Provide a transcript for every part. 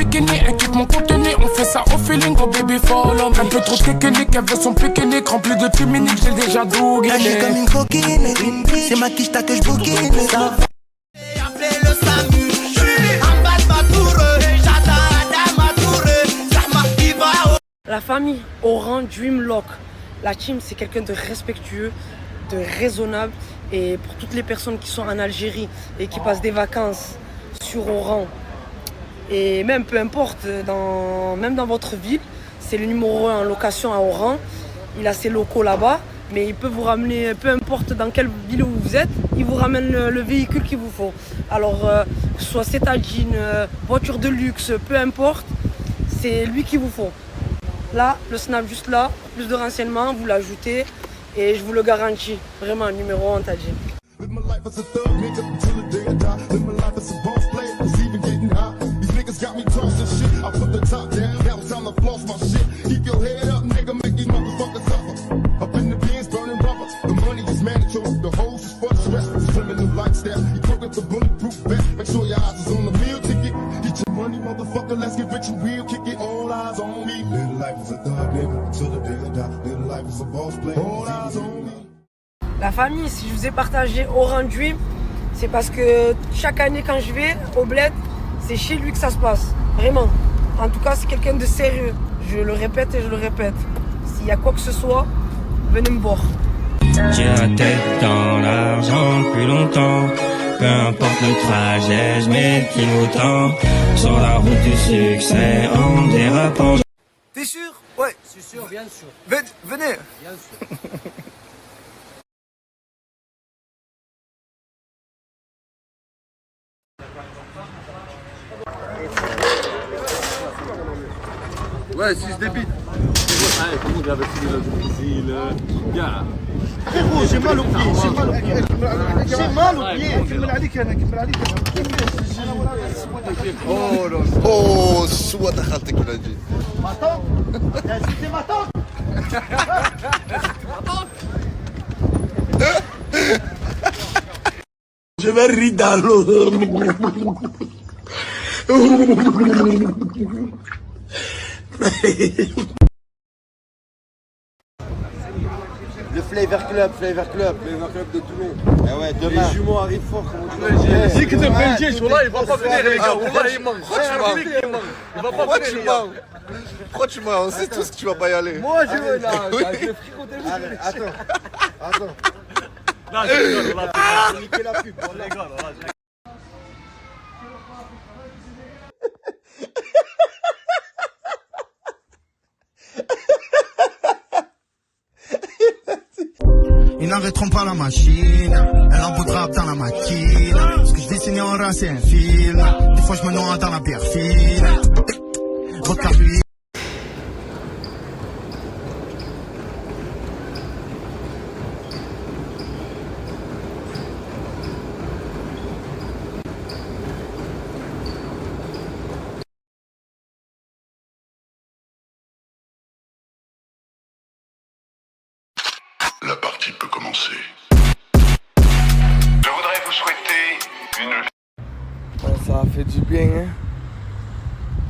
bikini, elle quitte mon contenu. On fait ça au feeling, oh baby follow me. Un peu trop technique, elle veut son pique-nique. Rempli de timinique, j'ai déjà dougué. Je suis comme une coquine, c'est ma quicheta que je bouquine. Appelez le SAMU, je suis en bas de ma tour, j'attends ma tour, Zahma qui va. La famille Oran Dreamlock, la team c'est quelqu'un de respectueux, de raisonnable, et pour toutes les personnes qui sont en Algérie et qui passent des vacances sur Oran, et même peu importe, même dans votre ville, c'est le numéro 1 en location à Oran, il a ses locaux là-bas, mais il peut vous ramener, peu importe dans quelle ville où vous êtes, il vous ramène le véhicule qu'il vous faut. Alors, que ce soit cétadine, voiture de luxe, peu importe, c'est lui qu'il vous faut. Là, le snap juste là, plus de renseignements, vous l'ajoutez et je vous le garantis. Vraiment, numéro 1 Tadji. La famille, si je vous ai partagé Oran Dream, c'est parce que chaque année quand je vais au bled, c'est chez lui que ça se passe. Vraiment. En tout cas, c'est quelqu'un de sérieux. Je le répète et je le répète. S'il y a quoi que ce soit, venez me voir. J'ai la tête dans l'argent depuis longtemps. Peu importe le trajet, je mets qu'il autant. Sur la route du succès en dérapant. T'es sûr? Ouais. C'est sûr, bien sûr. Venez. Bien sûr. Ouais, si je débite. Ah, tout le monde avait fini le Brésil. Gars. Frérot, j'ai mal au pied, j'ai mal au pied. Oh là. Oh, سوا دخلتك بلاجي. Ma tante. C'était ma tante. Je vais rire dans l'eau. Le Flavor Club de Toulon. Ah ouais, demain. Les jumeaux arrivent fort, comment tu veux. Si que de Belgique, voilà, il va pas venir les gars, voilà, il manque. Il va pas venir les gars. Pourquoi tu mens? On sait tous que tu vas pas y aller. Moi je veux là, je vais fricoter vous. Allez, attends. Là, je rigole, là, J'ai niqué la pub. je rigole, là, je rigole. Ils n'arrêteront pas la machine, elle en voudra dans la maquine. Ce que je dessine en ras c'est un film. Des fois je me noie dans la bière fine. Vodka lui. La partie peut commencer. Je voudrais vous souhaiter une... Ouais, ça a fait du bien, hein.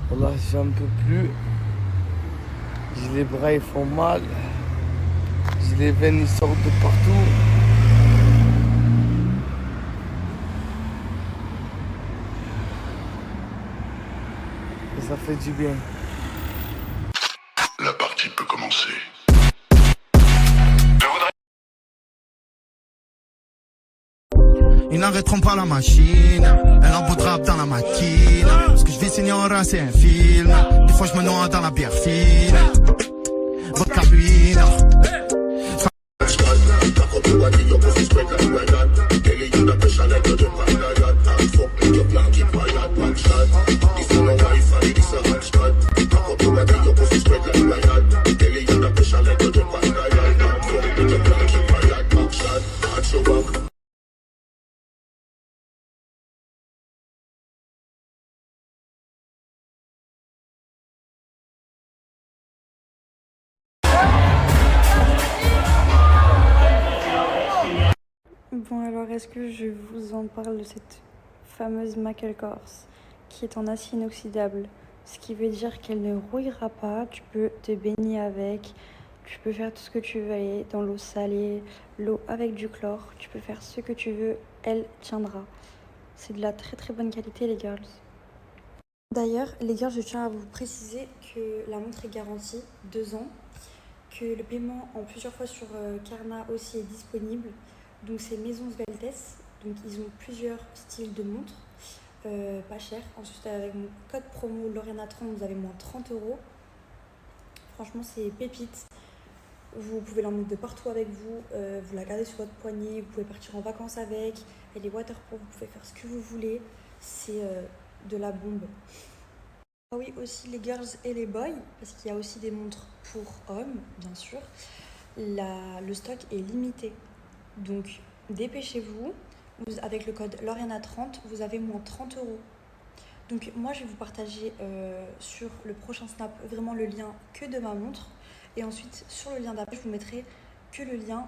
Voilà, j'en peux plus. J'ai les bras, ils font mal. J'ai les veines, ils sortent de partout. Et ça fait du bien. La partie peut commencer. Ils n'arrêteront pas la machine, elle en voudra dans la maquine. Ce que je dessine en ras c'est un film. Des fois je me noie dans la bière fine. Vodka lui. Bon alors, est-ce que je vous en parle de cette fameuse Macle Corse qui est en acier inoxydable ce qui veut dire qu'elle ne rouillera pas. Tu peux te baigner avec, tu peux faire tout ce que tu veux, aller dans l'eau salée, l'eau avec du chlore, tu peux faire ce que tu veux, elle tiendra. C'est de la très très bonne qualité les girls. D'ailleurs les girls, je tiens à vous préciser que la montre est garantie 2 ans, que le paiement en plusieurs fois sur Klarna aussi est disponible. Donc c'est Maison Sveltes, donc ils ont plusieurs styles de montres, pas cher. Ensuite avec mon code promo Lauriana30 vous avez moins 30 €. Franchement c'est pépite. Vous pouvez l'emmener de partout avec vous, vous la gardez sur votre poignet, vous pouvez partir en vacances avec, elle est waterproof, vous pouvez faire ce que vous voulez, c'est de la bombe. Ah oui, aussi les girls et les boys, parce qu'il y a aussi des montres pour hommes, bien sûr. Le stock est limité, donc dépêchez-vous. Avec le code Lauriana30, vous avez moins 30 €. Donc moi, je vais vous partager sur le prochain snap vraiment le lien que de ma montre. Et ensuite, sur le lien d'après, je vous mettrai que le lien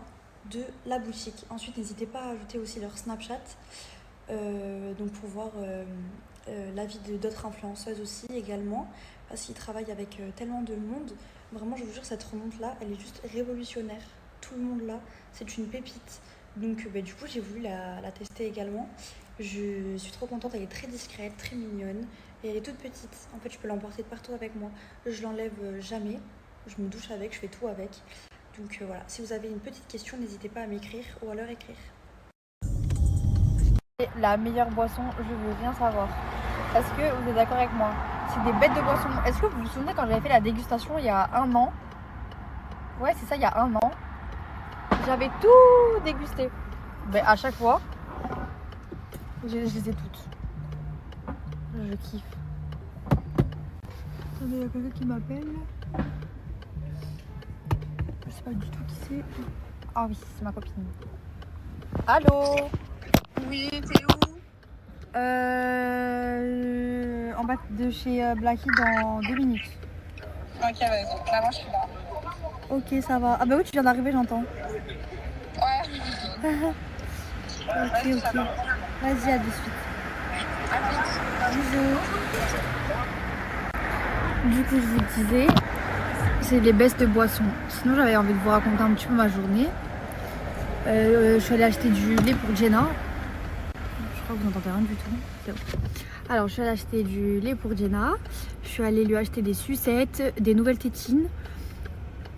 de la boutique. Ensuite, n'hésitez pas à ajouter aussi leur Snapchat, donc pour voir l'avis d'autres influenceuses aussi également, parce qu'ils travaillent avec tellement de monde. Vraiment, je vous jure, cette remonte-là, elle est juste révolutionnaire. Tout le monde là, c'est une pépite. Donc du coup, j'ai voulu la tester également. Je suis trop contente, elle est très discrète, très mignonne. Et elle est toute petite. En fait, je peux l'emporter de partout avec moi. Je l'enlève jamais. Je me douche avec, je fais tout avec. Donc voilà, si vous avez une petite question, n'hésitez pas à m'écrire ou à leur écrire. La meilleure boisson, je veux rien savoir. Est-ce que vous êtes d'accord avec moi? C'est des bêtes de boissons. Est-ce que vous vous souvenez quand j'avais fait la dégustation il y a 1 an? Ouais, c'est ça, il y a 1 an. J'avais tout dégusté. Ben, à chaque fois, je les ai toutes. Je kiffe. Attendez, il y a quelqu'un qui m'appelle. Je sais pas du tout qui c'est. Ah oui, c'est ma copine. Allô? Oui, t'es où? En bas de chez Blacky dans 2 minutes. Ok, vas-y. Là, je suis là. Ok, ça va. Ah bah oui, tu viens d'arriver, j'entends. Ouais. Ok. Vas-y, à de suite. Bisous. Du coup, je vous disais, c'est les baisses de boissons. Sinon, j'avais envie de vous raconter un petit peu ma journée. Je suis allée acheter du lait pour Jenna. Je crois que vous n'entendez rien du tout. C'est bon. Alors, je suis allée acheter du lait pour Jenna. Je suis allée lui acheter des sucettes, des nouvelles tétines,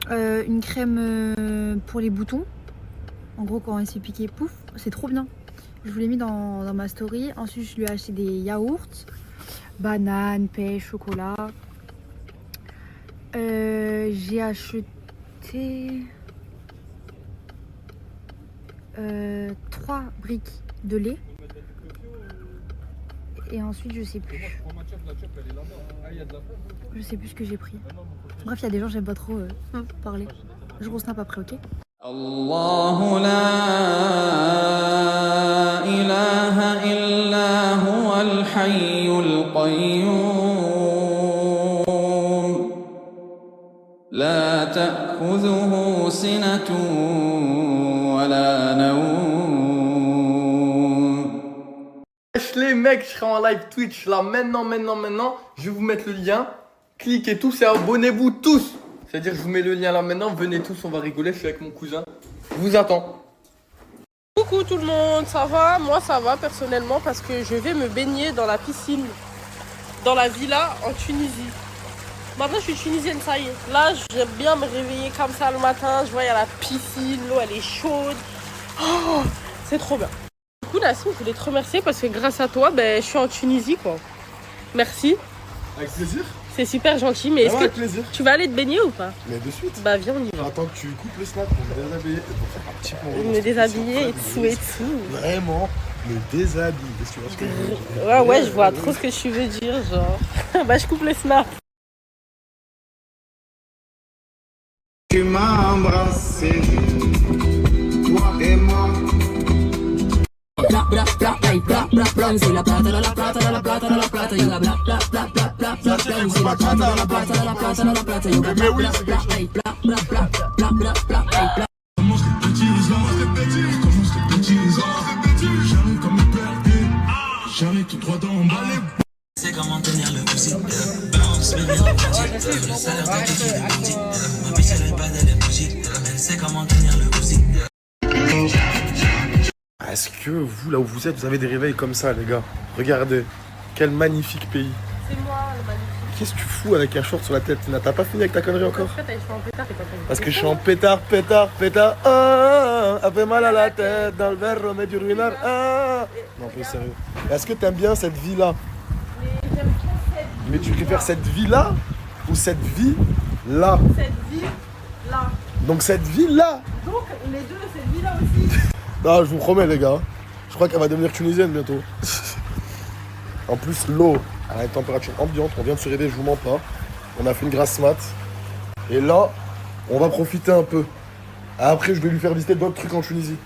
une crème pour les boutons. En gros, quand elle s'est piquée, pouf, c'est trop bien. Je vous l'ai mis dans ma story. Ensuite, je lui ai acheté des yaourts, bananes, pêche, chocolat. J'ai acheté 3 briques de lait. Et ensuite, je sais plus. Je sais plus ce que j'ai pris. Bref, il y a des gens, j'aime pas trop parler. Je re-snap après, ok? الله لا إله إلا هو الحي القيوم لا تأخذه سنة ولا نوم. Les mecs, je serai en live Twitch là maintenant. Je vais vous mettre le lien. Cliquez tous et abonnez-vous tous. C'est-à-dire, je vous mets le lien là maintenant. Venez tous, on va rigoler. Je suis avec mon cousin. Je vous attends. Coucou tout le monde, ça va? Moi ça va personnellement parce que je vais me baigner dans la piscine, dans la villa en Tunisie. Maintenant je suis tunisienne, ça y est. Là j'aime bien me réveiller comme ça le matin. Je vois il y a la piscine, l'eau elle est chaude. Oh, c'est trop bien. Du coup Nassim, je voulais te remercier parce que grâce à toi, je suis en Tunisie quoi. Merci. Avec plaisir. C'est super gentil, mais est-ce que tu vas aller te baigner ou pas? Mais de suite. Bah viens, on y va. J'attends que tu coupes le snap pour me déshabiller. Pour faire un petit peu. Me déshabiller et tout. Vraiment, me déshabiller. Est-ce que tu vois ce que je veux dire? Ouais, je vois trop ce que tu veux dire, genre. Bah je coupe le snap. Tu m'as embrassé, toi et moi. Bla bla bla bla bla bla, c'est la plata, la plata, la plata, la plata, yoga bla bla bla bla bla bla, c'est la plata, la plata, la plata, la plata, yoga bla bla bla bla bla bla bla bla bla. Comment c'est petit, jamais comme perdu, jamais tout droit dans le bas. C'est comment tenir le fusil. Est-ce que vous, là où vous êtes, vous avez des réveils comme ça, les gars? Regardez, quel magnifique pays. C'est moi le magnifique. Qu'est-ce que tu fous avec un short sur la tête, Tina? T'as pas fini avec ta connerie encore? En fait, je suis en pétard, t'es pas connu. Parce que je suis en pétard, pétard, pétard. Ah, ah, fait mal à la tête, dans le verre, on met du ruinard. Ah. Non, plus sérieux. Est-ce que t'aimes bien cette vie-là? Mais j'aime trop cette vie. Mais tu préfères cette vie-là ou cette vie-là? Cette vie là. Donc cette vie-là? Donc les deux, cette vie là aussi. Non, je vous promets, les gars. Je crois qu'elle va devenir tunisienne bientôt. En plus, l'eau, elle a une température ambiante. On vient de se réveiller, je vous mens pas. On a fait une grasse mat. Et là, on va profiter un peu. Après, je vais lui faire visiter d'autres trucs en Tunisie.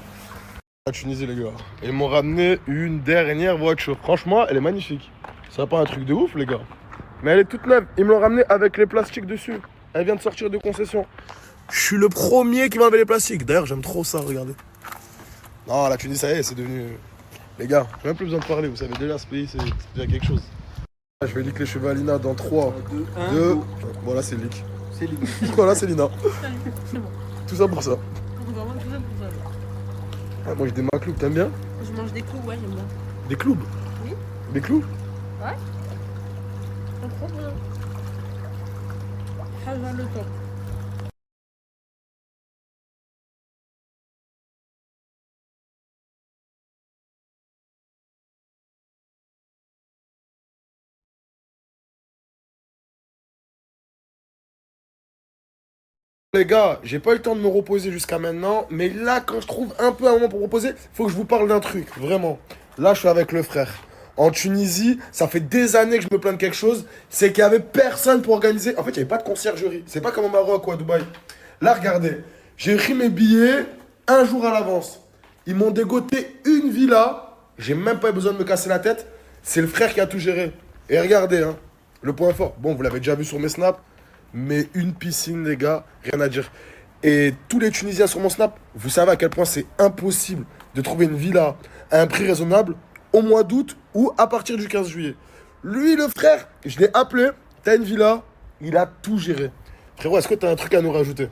La Tunisie, les gars. Ils m'ont ramené une dernière voiture. Franchement, elle est magnifique. C'est pas un truc de ouf, les gars. Mais elle est toute neuve. Ils me l'ont ramenée avec les plastiques dessus. Elle vient de sortir de concession. Je suis le premier qui m'a enlevé les plastiques. D'ailleurs, j'aime trop ça, regardez. Non, la Tunisie, ça y est, c'est devenu... Les gars, j'ai même plus besoin de parler, vous savez déjà, ce pays, c'est déjà quelque chose. Je vais lick les cheveux à Lina dans 3, 2... Voilà, c'est lick. C'est lick. Voilà, c'est Lina. C'est bon. Tout ça pour ça. Vraiment tout ça pour ça. Ah, moi, j'ai des macloubs, t'aimes bien? Je mange des clous, ouais, j'aime bien. Des clous? Oui. Des clous? Ouais. C'est trop bien. Ça va le temps. Les gars, j'ai pas eu le temps de me reposer jusqu'à maintenant, mais là, quand je trouve un peu un moment pour reposer, faut que je vous parle d'un truc, vraiment. Là, je suis avec le frère. En Tunisie, ça fait des années que je me plains de quelque chose, c'est qu'il y avait personne pour organiser. En fait, il n'y avait pas de conciergerie. C'est pas comme au Maroc ou à Dubaï. Là, regardez, j'ai pris mes billets un jour à l'avance. Ils m'ont dégoté une villa. J'ai même pas eu besoin de me casser la tête. C'est le frère qui a tout géré. Et regardez, hein, le point fort. Bon, vous l'avez déjà vu sur mes snaps. Mais une piscine, les gars, rien à dire. Et tous les Tunisiens sur mon snap, vous savez à quel point c'est impossible de trouver une villa à un prix raisonnable au mois d'août ou à partir du 15 juillet. Lui, le frère, je l'ai appelé, t'as une villa, il a tout géré. Frérot, est-ce que t'as un truc à nous rajouter?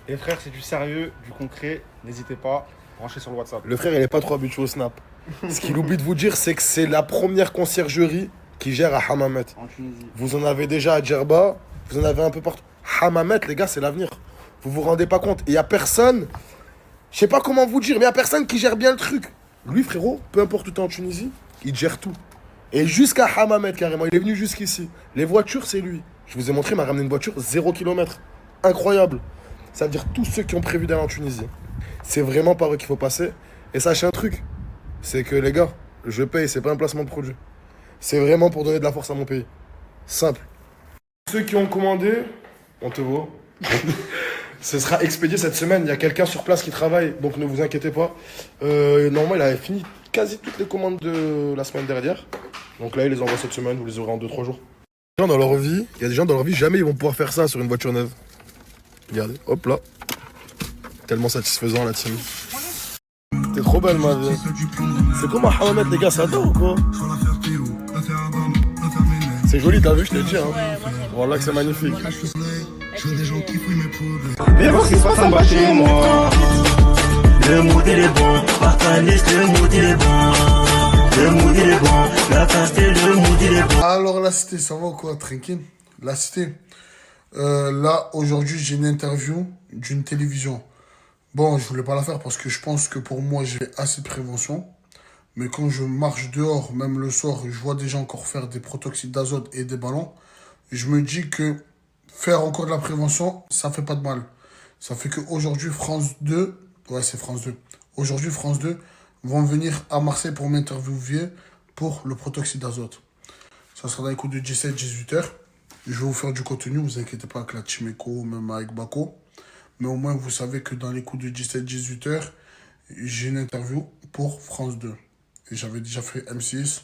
Les frères, c'est du sérieux, du concret, n'hésitez pas, branchez sur le WhatsApp. Le frère, il est pas trop habitué au snap. Ce qu'il oublie de vous dire, c'est que c'est la première conciergerie qui gère à Hammamet. En Tunisie. Vous en avez déjà à Djerba. Vous en avez un peu partout. Hammamet, les gars, c'est l'avenir. Vous vous rendez pas compte. Il y a personne, je sais pas comment vous dire, mais il y a personne qui gère bien le truc. Lui, frérot, peu importe où t'es en Tunisie, il gère tout. Et jusqu'à Hammamet, carrément. Il est venu jusqu'ici. Les voitures, c'est lui. Je vous ai montré, il m'a ramené une voiture 0 km. Incroyable. Ça veut dire tous ceux qui ont prévu d'aller en Tunisie. C'est vraiment par eux qu'il faut passer. Et sachez un truc, c'est que les gars, je paye, c'est pas un placement de produit. C'est vraiment pour donner de la force à mon pays. Simple. Ceux qui ont commandé, on te voit. Ce sera expédié cette semaine. Il y a quelqu'un sur place qui travaille, donc ne vous inquiétez pas. Normalement, il avait fini quasi toutes les commandes de la semaine dernière. Donc là, il les envoie cette semaine, vous les aurez en 2-3 jours. Il y a des gens dans leur vie, jamais ils vont pouvoir faire ça sur une voiture neuve. Regardez, hop là. Tellement satisfaisant la team. T'es trop belle, ma vie. C'est comment Hammamet, les gars, ça dort ou quoi? C'est joli, t'as vu, je t'ai dit, hein. Voilà que c'est magnifique. Mais voir ce qui se passe en bas chez moi. Le mood il est bon, partaniste, le mood il est bon. Le mood il est bon, la cité, le mood il est bon. Alors la cité, ça va ou quoi? Tranquille. La cité. Là, aujourd'hui, j'ai une interview d'une télévision. Bon, je voulais pas la faire parce que je pense que pour moi, j'ai assez de prévention. Mais quand je marche dehors, même le soir, je vois des gens encore faire des protoxydes d'azote et des ballons. Je me dis que faire encore de la prévention, ça fait pas de mal. Ça fait qu'aujourd'hui, France 2, ouais, c'est France 2. Aujourd'hui, France 2 vont venir à Marseille pour m'interviewer pour le protoxyde d'azote. Ça sera dans les coups de 17-18 heures. Je vais vous faire du contenu, vous inquiétez pas avec la Team Eco, même avec Bako. Mais au moins, vous savez que dans les coups de 17-18 heures, j'ai une interview pour France 2. Et j'avais déjà fait M6,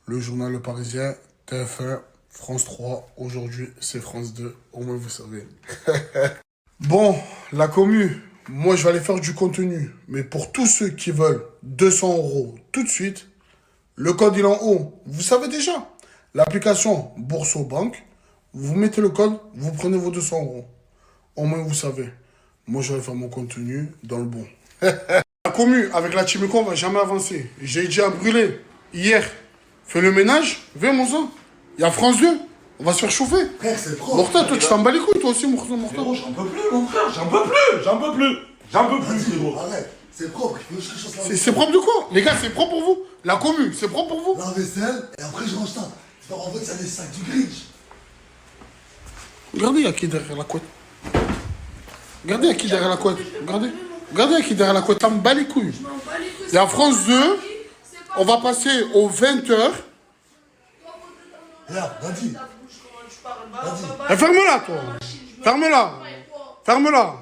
le journal Le Parisien, TF1, France 3. Aujourd'hui, c'est France 2. Au moins, vous savez. Bon, la commu, moi, je vais aller faire du contenu. Mais pour tous ceux qui veulent 200 € tout de suite, le code, il est en haut. Vous savez déjà. L'application Bourso Banque, Vous mettez le code, vous prenez vos 200 €. Au moins, vous savez. Moi, je vais faire mon contenu dans le bon. La commu, avec la team Eco, on va jamais avancer. J'ai dit à Brûlé, hier, fais le ménage, viens, mon sang. Il y a France 2. On va se faire chauffer. Frère, c'est propre. Morta, toi, tu t'en bats les couilles, toi aussi, Morta. Frérot, j'en peux plus, mon frère, j'en peux plus, j'en peux plus. J'en peux plus, frérot. Arrête, c'est propre. Il faut que je chauffe la C'est propre de quoi? Les gars, c'est propre pour vous? La commu, c'est propre pour vous? La vaisselle, et après, je range ça. C'est pas en fait, c'est des sacs du Grinch. Regardez, il y a qui derrière la couette. Regardez, il y a qui derrière la couette. Regardez. Regardez, il y a qui derrière la couette. Ça me bat les couilles. Il y a France 2. On va passer aux 20h. Regarde, vas-y. Ferme-la, toi. Ferme-la. Ferme-la.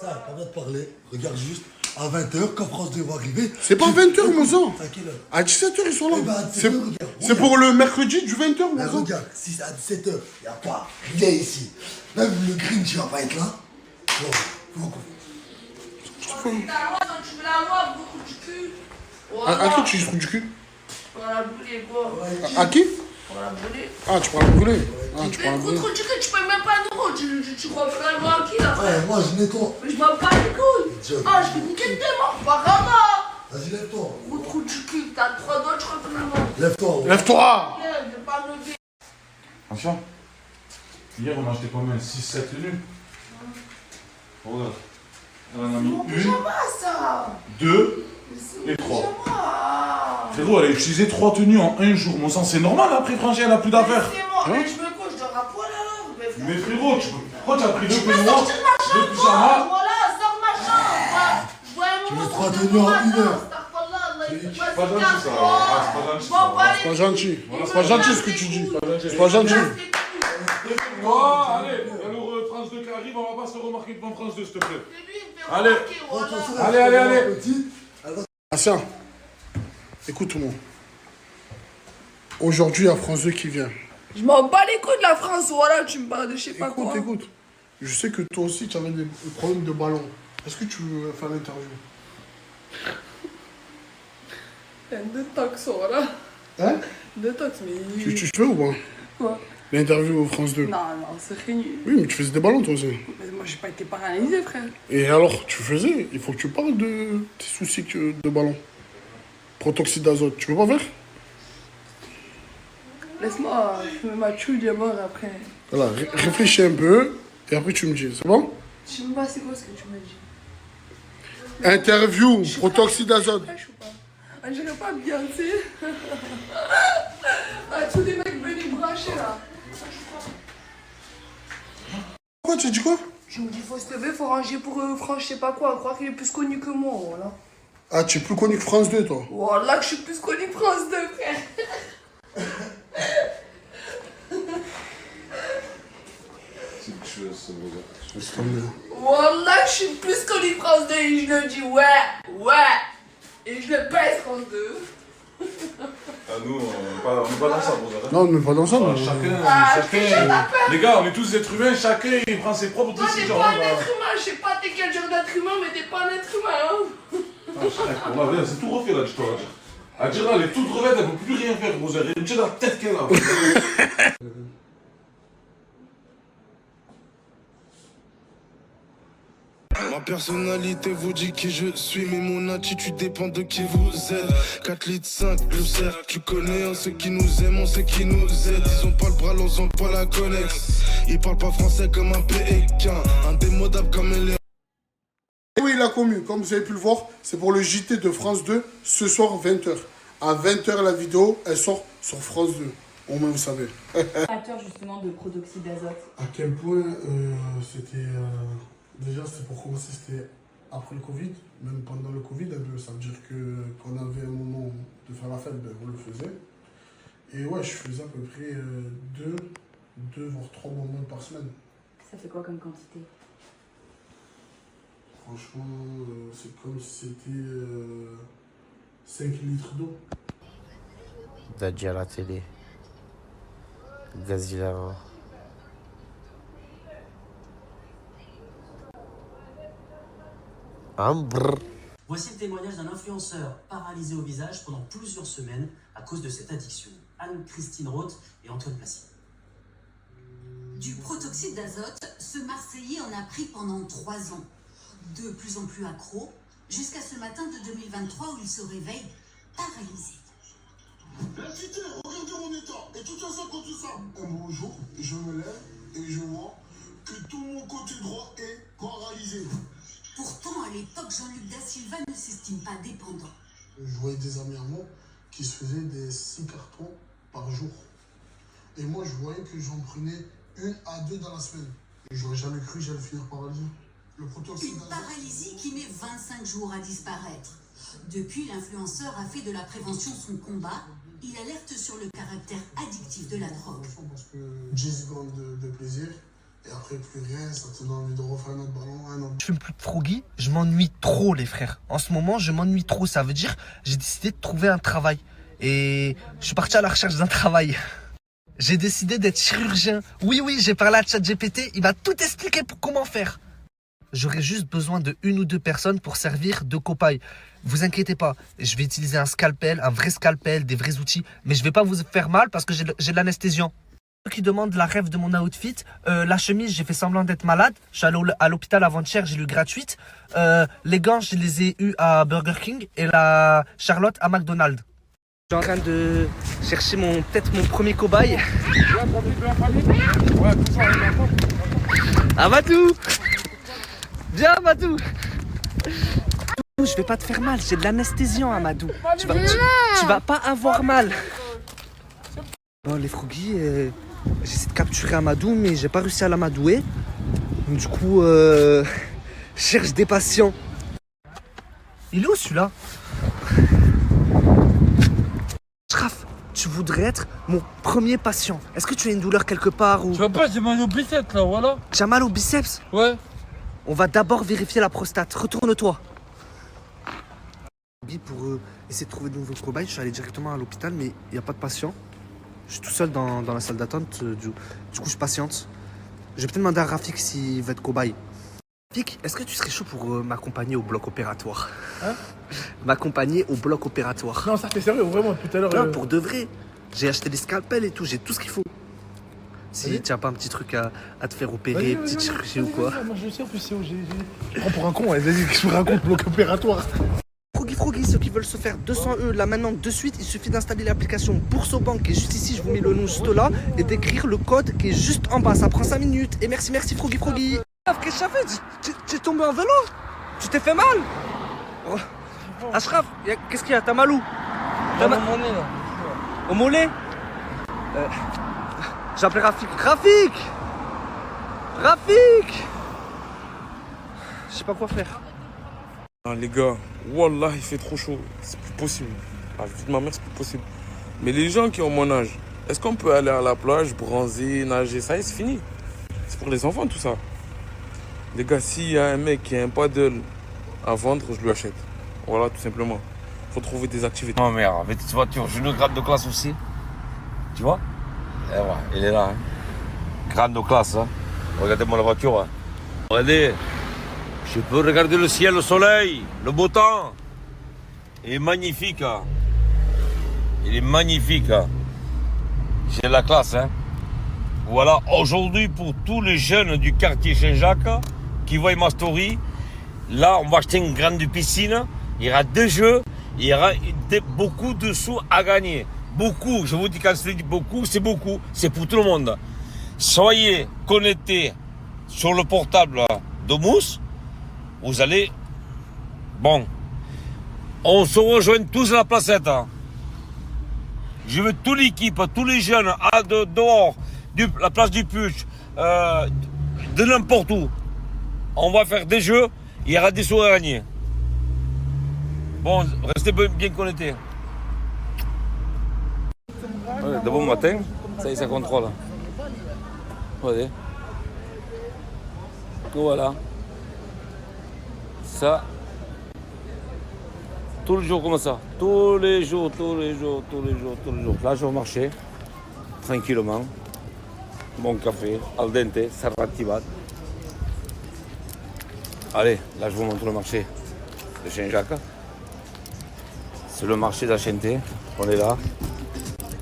Ça, pas bien de parler. Regarde juste. À 20h, quand France 2 va arriver. C'est pas 20h, mon sang. C'est à quelle heure? À 17h, ils sont là. Eh ben, à 17h, regarde. C'est pour le mercredi du 20h, mon Mais sang. regarde, si c'est à 17h, il n'y a pas rien ici. Même le Grinch, il va pas être là. Bon, Tu veux la voir, beaucoup du cul. À qui tu trouves du cul? Pour la brûler, quoi. À qui? Pour la brûler. Ah, tu prends la brûler. Ah, tu prends la Mais brûler. contre du cul, tu payes même pas un euro. Tu crois vraiment à qui, là, frère? Ouais, moi, je nettoie. Mais je m'en bats les couilles. Ah, je vais niquer tes morts, pas vraiment. Vas-y, lève-toi. Gros trou du cul, t'as 3 doigts, je crois que la main. Lève-toi. Lève-toi. Je vais pas me lever. Attention. Hier, on a acheté combien? 6-7 tenues. Regarde. Elle en a mis Mon une, pyjama, ça. 2 et 3. Frérot, elle a utilisé 3 tenues en un jour. Mon sang, c'est normal après, franchement, elle a plus d'affaires. C'est moi, mais je me couche, je dors à poil alors. Mais frérot, pourquoi tu as pris 2 Je peux peignoirs, sortir de ma 2 chambre, pyjamas? voilà, sors de ma chambre. Je vois un Tu moment mets 3 sur tenues en matin, 1 heure. C'est pas gentil ça. Ah, c'est pas gentil ça. C'est pas gentil. C'est pas gentil ce que tu dis. C'est pas gentil. Oh, allez, alors France 2 qui arrive, on va pas se remarquer devant France 2, s'il te plaît. Allez, allez. Tiens, écoute-moi. Aujourd'hui, il y a France 2 qui vient. Je m'en bats les couilles de la France, voilà, tu me parles de je sais pas quoi. Écoute. Je sais que toi aussi, tu avais des problèmes de ballon. Est-ce que tu veux faire l'interview? Détox, voilà. Hein? Détox, mais... Tu fais ou pas? Quoi? L'interview au France 2. Non, c'est rien. Oui, mais tu faisais des ballons toi aussi. Mais moi, j'ai pas été paralysé, frère. Et alors, tu faisais? Il faut que tu parles de tes soucis de ballon. Protoxyde d'azote, tu peux pas faire? Laisse-moi fumer ma chouille d'abord, après. Voilà, réfléchis un peu, et après tu me dis, c'est bon? Je sais même pas c'est quoi ce que tu m'as dit. Interview, protoxyde d'azote. Ah, j'irais pas bien, tu sais. Ah, tous les mecs venus brancher, là. Quoi, tu as dit quoi? Je me dis, faut se lever, faut ranger pour France, je sais pas quoi. Croire qu'il est plus connu que moi, voilà. Ah, tu es plus connu que France 2, toi? Voilà que je suis plus connu que France 2, frère. C'est que je suis Voilà que je suis plus connu que France 2 et je le dis, ouais. Et je le pèse, France 2. Ah, nous, on est pas dans ça, pour ça. Non, on n'est pas dans ça. Ah, mais... chacun, les gars, on est tous êtres humains, chacun il prend ses propres Toi, t'es décisions. pas un être humain, je sais pas t'es quel genre d'être humain, mais t'es pas un être humain, hein. On va bien, c'est tout refait là, dis-toi. Adjira, elle est toute refaite, elle peut plus rien faire, gros. Elle est dans la tête qu'elle a. Ma personnalité vous dit qui je suis, mais mon attitude dépend de qui vous êtes. 4 litres 5, le cercle, tu connais, on sait qui nous aime, on sait qui nous aide. Ils ont pas le bras, ils ont pas la connexe. Ils parlent pas français comme un pékin, indémodable comme un léon. Oui, la commune, comme vous avez pu le voir, c'est pour le JT de France 2, ce soir 20h. À 20h, la vidéo, elle sort sur France 2. Au moins, vous savez. Créateur justement de protoxyde d'azote. À quel point c'était... Déjà, c'est pour commencer, c'était après le Covid, même pendant le Covid, ça veut dire qu'on avait un moment de faire la fête, ben, on le faisait. Et ouais, je faisais à peu près 2 voire 3 moments par semaine. Ça fait quoi comme quantité? Franchement, c'est comme si c'était 5 litres d'eau. Dadji à la télé. Gazila. Voici le témoignage d'un influenceur paralysé au visage pendant plusieurs semaines à cause de cette addiction. Anne-Christine Roth et Antoine Placide. Du protoxyde d'azote, ce Marseillais en a pris pendant 3 ans. De plus en plus accro, jusqu'à ce matin de 2023 où il se réveille paralysé. La cité, regardez mon état. Et tout ça contre tout ça. Un beau jour, je me lève et je vois que tout mon côté droit est paralysé. Pourtant, à l'époque, Jean-Luc Da Silva ne s'estime pas dépendant. Je voyais des amis à moi qui se faisaient des 6 cartons par jour. Et moi, je voyais que j'en prenais 1 à 2 dans la semaine. Et j'aurais jamais cru que j'allais finir paralysé. Le protoxyde Une paralysie qui met 25 jours à disparaître. Depuis, l'influenceur a fait de la prévention son combat. Il alerte sur le caractère addictif de la drogue. Parce que 10 secondes de plaisir, et après plus rien, ça te donne envie de refaire un autre ballon, un autre. Je fume plus de Froggy, je m'ennuie trop les frères. En ce moment, je m'ennuie trop. Ça veut dire, j'ai décidé de trouver un travail. Et je suis parti à la recherche d'un travail. J'ai décidé d'être chirurgien. Oui, j'ai parlé à ChatGPT, il va tout expliquer pour comment faire. J'aurai juste besoin de 1 ou 2 personnes pour servir de copaille. Vous inquiétez pas, je vais utiliser un scalpel, un vrai scalpel, des vrais outils. Mais je vais pas vous faire mal parce que j'ai de l'anesthésiant. Ceux qui demandent la rêve de mon outfit, la chemise, j'ai fait semblant d'être malade. Je suis allé à l'hôpital avant-hier, j'ai lu gratuite. Les gants, je les ai eus à Burger King et la Charlotte à McDonald's. Je suis en train de chercher peut-être mon premier cobaye. Amadou! Viens Amadou! Je vais pas te faire mal, j'ai de l'anesthésiant Amadou. Tu vas pas avoir mal. Bon les Froggy, j'essaie de capturer Amadou mais j'ai pas réussi à l'amadouer. Du coup, je cherche des patients. Il est où celui-là? Shraf, tu voudrais être mon premier patient. Est-ce que tu as une douleur quelque part ou... Tu vois pas, j'ai mal au biceps là, voilà. Tu as mal au biceps? Ouais. On va d'abord vérifier la prostate. Retourne-toi. Pour essayer de trouver de nouveaux cobayes, je suis allé directement à l'hôpital, mais il n'y a pas de patient. Je suis tout seul dans la salle d'attente. Du coup, je patiente. Je vais peut-être demander à Rafik s'il veut être cobaye. Rafik, est-ce que tu serais chaud pour m'accompagner au bloc opératoire? Hein? M'accompagner au bloc opératoire. Non, ça t'es sérieux, vraiment, tout à l'heure. Non, pour de vrai. J'ai acheté des scalpels et tout, j'ai tout ce qu'il faut. Si tu n'as pas un petit truc à te faire opérer, petite chirurgie ou quoi. Moi, je sais, en plus, c'est où je prends pour un con, vas-y, que je me raconte, bloc opératoire. Froggy, ceux qui veulent se faire 200 € là maintenant de suite, il suffit d'installer l'application Boursobank qui est juste ici, je vous mets le nom juste là, et d'écrire le code qui est juste en bas. Ça prend 5 minutes. Et merci Froggy. Qu'est-ce que ça fait? Tu es tombé en vélo? Tu t'es fait mal? Oh. Ashraf, qu'est-ce qu'il y a? T'as mal où? T'as mal au mollet là. Au mollet? J'ai appelé Rafik. Rafik! Je sais pas quoi faire. Ah, les gars, wallah, il fait trop chaud. C'est plus possible. La vie de ma mère, c'est plus possible. Mais les gens qui ont mon âge, est-ce qu'on peut aller à la plage, bronzer, nager? Ça y est, c'est fini. C'est pour les enfants, tout ça. Les gars, s'il y a un mec qui a un paddle à vendre, je lui achète. Voilà, tout simplement. Faut trouver des activités. Non, mais avec cette voiture, j'ai une grade de classe aussi. Tu vois? Et voilà, il est là. Hein. Grande de classe. Hein. Regardez-moi la voiture. Hein. Regardez. Je peux regarder le ciel, le soleil, le beau temps. Il est magnifique. Hein. Il est magnifique. Hein. J'ai la classe. Hein. Voilà, aujourd'hui, pour tous les jeunes du quartier Saint-Jacques qui voient ma story, là, on va acheter une grande piscine. Il y aura 2 jeux. Il y aura beaucoup de sous à gagner. Beaucoup. Je vous dis, quand je dis beaucoup, c'est beaucoup. C'est pour tout le monde. Soyez connectés sur le portable de Mousse. Vous allez... Bon. On se rejoint tous à la placette. Je veux toute l'équipe, tous les jeunes, dehors, la place du Puch, de n'importe où. On va faire des jeux, il y aura des sous à gagner. Bon, restez bien connectés. De bon matin, ça y est, ça contrôle. Regardez. Voilà. Ça, tous les jours comme ça, tous les jours. Là, je vais marcher tranquillement. Bon café, al dente, sarrativat. Allez, là, je vous montre le marché de Saint-Jacques. C'est le marché d'Achenté. On est là.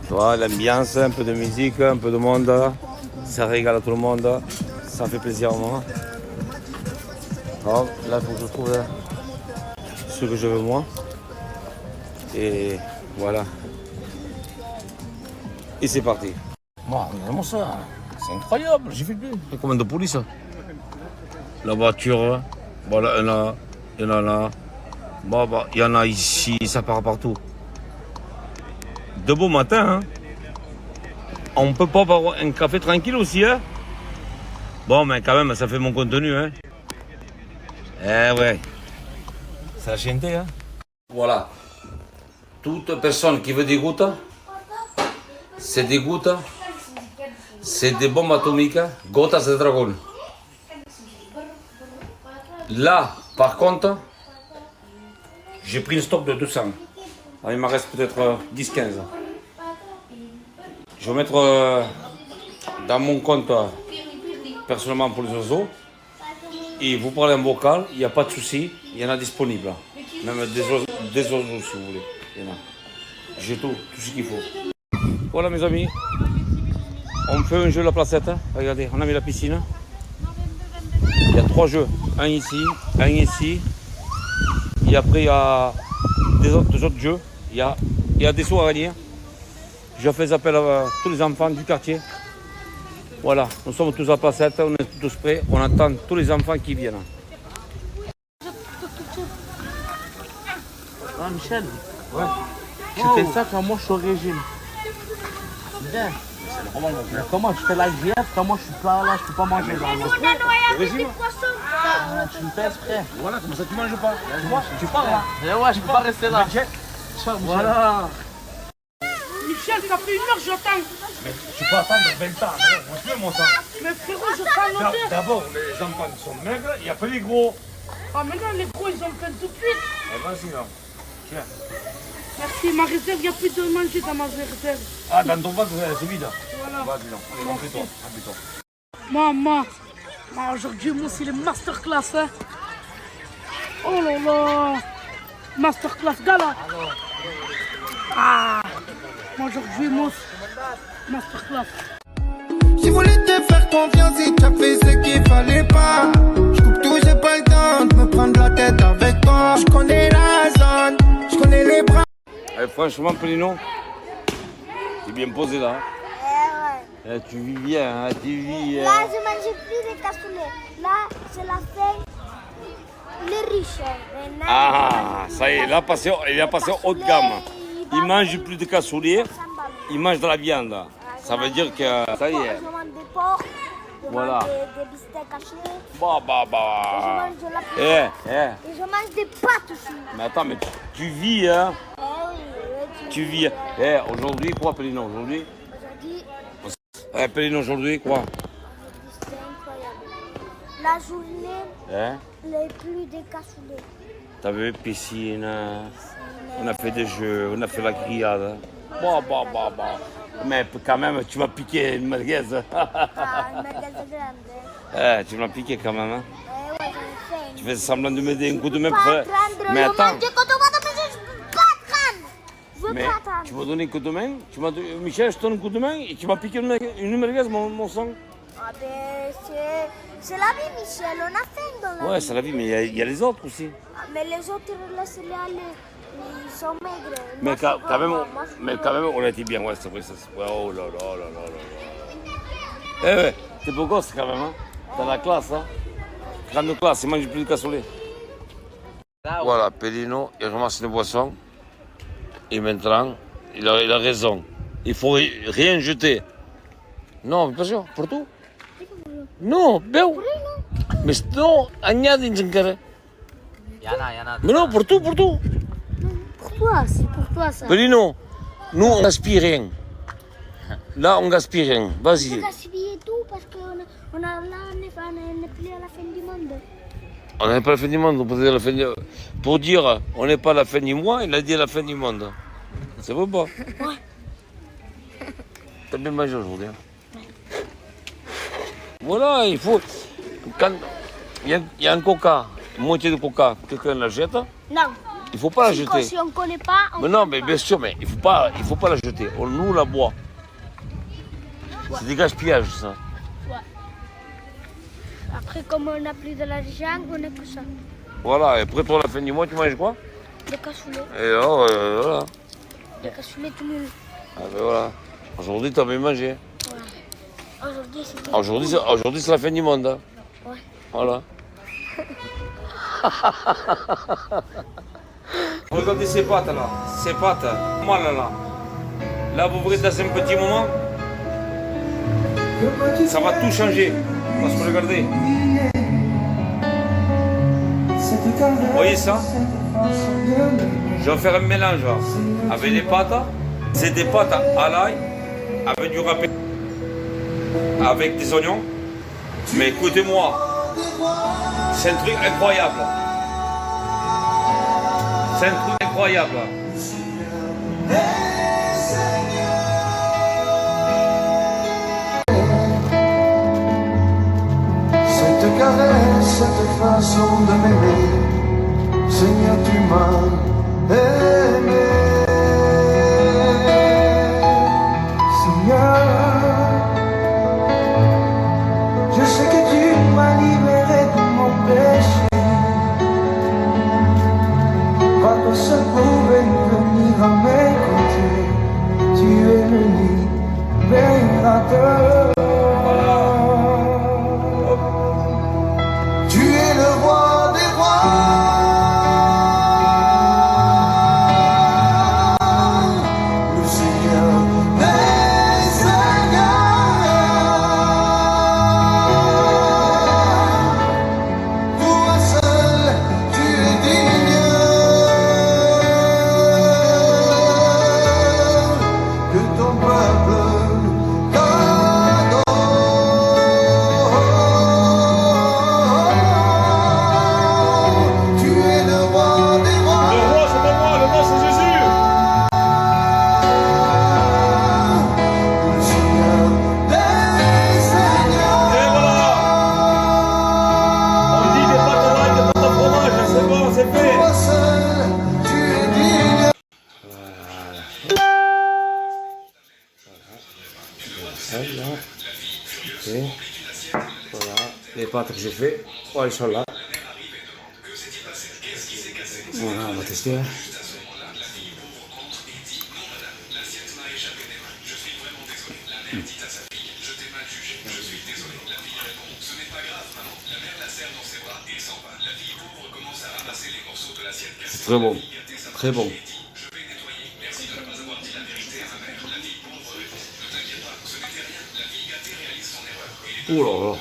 Voilà, l'ambiance, un peu de musique, un peu de monde. Ça régale à tout le monde. Ça fait plaisir à moi. Alors, là, il faut que je trouve ce que je veux moi. Et voilà. Et c'est parti. Bon, vraiment ça, c'est incroyable, j'ai fait plus. Il y a combien de police? La voiture, voilà, il y en a là. Bon, bah, il y en a ici, ça part partout. De beau matin, hein. On peut pas avoir un café tranquille aussi, hein. Bon, mais quand même, ça fait mon contenu, hein. Eh ouais. C'est la chienté, hein. Voilà. Toute personne qui veut des gouttes, c'est des gouttes, c'est des bombes atomiques, Gotas de Dragon. Là, par contre, j'ai pris un stock de 200. Alors, il m'en reste peut-être 10-15. Je vais mettre dans mon compte personnellement pour les oiseaux. Et vous parlez en vocal, il n'y a pas de souci, il y en a disponible. Même des oiseaux si vous voulez. Il y en a. J'ai tout ce qu'il faut. Voilà mes amis, on fait un jeu de la placette. Regardez, on a mis la piscine. Il y a 3 jeux, un ici, un ici. Et après il y a deux autres jeux. Il y a des sauts à gagner. Je fais appel à tous les enfants du quartier. Voilà, nous sommes tous à la placette, on est tous prêts, on attend tous les enfants qui viennent. Ah Michel, ouais. Tu fais ça quand moi je suis au régime. C'est bien. Mais comment tu fais la diète? Quand moi je suis pas là, je peux pas manger. Régime? Tu me fais exprès. Voilà, comme ça tu manges pas. Tu pars là. Et ouais, je peux pas rester là. Voilà. Michel, ça fait 1 heure que j'attends. Mais tu peux attendre 20 ans, je mon temps. Mais frérot, je t'en noter. D'abord, les enfants sont maigres, il n'y a pas les gros. Ah, maintenant les gros, ils ont fait tout de suite. Eh, vas-y, là. Tiens. Merci, ma réserve, il n'y a plus de manger dans ma réserve. Ah, dans ton ventre, c'est vide. Voilà. Vas-y, là. Allez, remplis-toi. Remplis-toi. Maman, aujourd'hui, moi, c'est le masterclass. Hein. Oh là là. Masterclass, gala. Ah. Aujourd'hui, moi, masterclass. J'ai voulu te faire confiance et t'as fait ce qu'il fallait pas. Je coupe tout, j'ai pas le temps de me prendre la tête avec toi. Je connais la zone, je connais les bras. Eh, franchement, Pelino, t'es bien posé là. Eh, tu vis bien, hein, tu vis. Là, je mange plus de cassoulet. Là, c'est la fête. Les riches. Ah, ça y est, il a passé haut de gamme. Il mange plus de cassoulet, il mange de la viande. Ça veut dire que ça y est. Je mange des porcs, voilà. Des bistecs hachés. Bah. Et je mange de la Et je mange des pâtes aussi. Mais attends, mais tu vis, hein. Eh oui, tu vis. Eh, aujourd'hui, quoi, Pelino, aujourd'hui? Eh, Pelino, aujourd'hui, quoi? C'est incroyable. La journée, les plus de cassoulet. T'as vu, piscine, on a fait des jeux, on a fait la grillade. Bah. Mais quand même, tu m'as piqué une merguez. Une merguez grande. Tu m'as piqué quand même. Hein. Ouais, j'en ai fait. Tu fais semblant de m'aider un coup de main Pas pour faire. prendre Mais le attends. manger quand on va dans je veux pas prendre. Je veux Mais pas prendre. tu m'as donné un coup de main, Michel, je te donne un coup de main et tu m'as piqué une merguez, mon sang. Ah ben, c'est la vie, Michel, on a faim dans la Ouais, vie. c'est la vie, mais il y a les autres aussi. Mais les autres, laissez-les aller. Ils sont maigres. Mais Moi, quand je veux même, pas. Moi, je veux quand même, on a été bien, ouais, c'est vrai, ça. Ouais, oh là. Eh ouais, t'es beau gosse quand même, hein. T'as la classe, hein. Grande classe, il mange plus de cassoulet. Voilà, Pelino, il ramasse les boissons. Et maintenant, il a raison. Il faut rien jeter. Non, pas sûr, pour tout. Non, beu. Mais non, agnadi encara. Yana. Mais non, pour tout. Pour toi, c'est pour toi ça. Pelino, nous on gaspille rien. Là, on gaspille rien. On Vas-y. gaspille tout parce qu'on n'est plus à la fin du monde. On n'est pas à la fin du monde. Pour dire on n'est pas à la fin du mois, il a dit à la fin du monde. C'est beau pas? Ouais. T'as bien mangé aujourd'hui. Hein? Voilà, il faut. Quand il y a un coca, une moitié de coca, quelqu'un la jette. Non. Il ne faut pas la jeter. Si on ne connaît pas, on Mais non, fait mais pas. bien sûr, mais il faut pas la jeter. On nous la boit. C'est des gaspillages, ça. Après, comme on n'a plus de l'argent, on n'a que ça. Voilà, et après, toi, à la fin du mois, tu manges quoi? Des cassoulets. Et alors, voilà. Des cassoulets tout nul. Ah ben voilà. Aujourd'hui, t'as bien mangé. Ouais. Aujourd'hui, c'est la fin du monde. Hein. Ouais. Voilà. Regardez ces pâtes là. Ces pâtes. Mal là. Là, vous verrez dans un petit moment. Ça va tout changer. Parce que regardez. Vous voyez ça? Je vais faire un mélange là, avec les pâtes. C'est des pâtes à l'ail, avec du râpé, avec des oignons. Mais écoutez-moi, c'est un truc incroyable. C'est un truc incroyable. Cette caresse, cette façon de m'aimer, Seigneur, tu m'as aimé. Seigneur, je sais que tu m'as libéré de mon péché. Pas personne pouvait venir à mes côtés. Tu es le libérateur. Tu es le roi des rois. Voilà, les pâtes que j'ai fait, voilà, elles sont là. Voilà, on va tester. C'est très bon, très bon. Oh là là.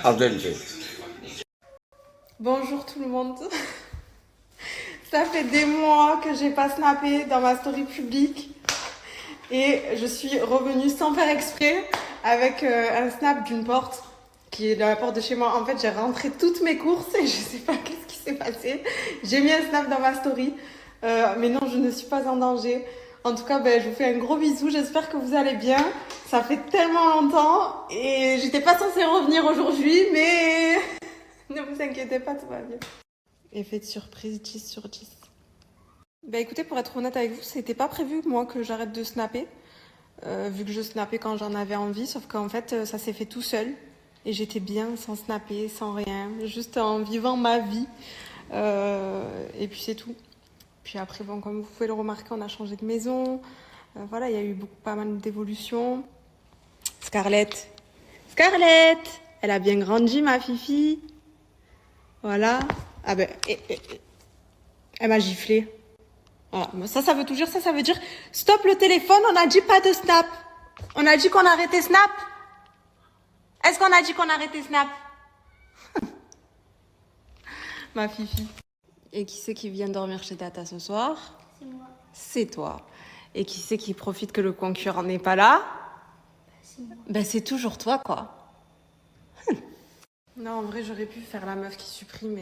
Al dente. Bonjour tout le monde. Ça fait des mois que j'ai pas snappé dans ma story publique et je suis revenue sans faire exprès avec un snap d'une porte qui est dans la porte de chez moi. En fait, j'ai rentré toutes mes courses et je sais pas qu'est-ce qui s'est passé. J'ai mis un snap dans ma story, mais non, je ne suis pas en danger. En tout cas, je vous fais un gros bisou. J'espère que vous allez bien. Ça fait tellement longtemps et j'étais pas censée revenir aujourd'hui, mais ne vous inquiétez pas, tout va bien. Effet de surprise 10 sur 10. Écoutez, pour être honnête avec vous, c'était pas prévu moi que j'arrête de snapper, vu que je snappais quand j'en avais envie, sauf qu'en fait ça s'est fait tout seul et j'étais bien sans snapper, sans rien, juste en vivant ma vie, et puis c'est tout. Puis après, bon, comme vous pouvez le remarquer, on a changé de maison, voilà, il y a eu pas mal d'évolutions. Scarlett, elle a bien grandi ma fifi, voilà. Ah elle m'a giflé. Voilà. Ça veut tout dire. Ça veut dire stop le téléphone, on a dit pas de snap. On a dit qu'on arrêtait snap. Est-ce qu'on a dit qu'on arrêtait snap? Ma fifi. Et qui c'est qui vient dormir chez Tata ce soir? C'est moi. C'est toi. Et qui c'est qui profite que le concurrent n'est pas là? C'est moi. C'est toujours toi, quoi. Non, en vrai, j'aurais pu faire la meuf qui supprime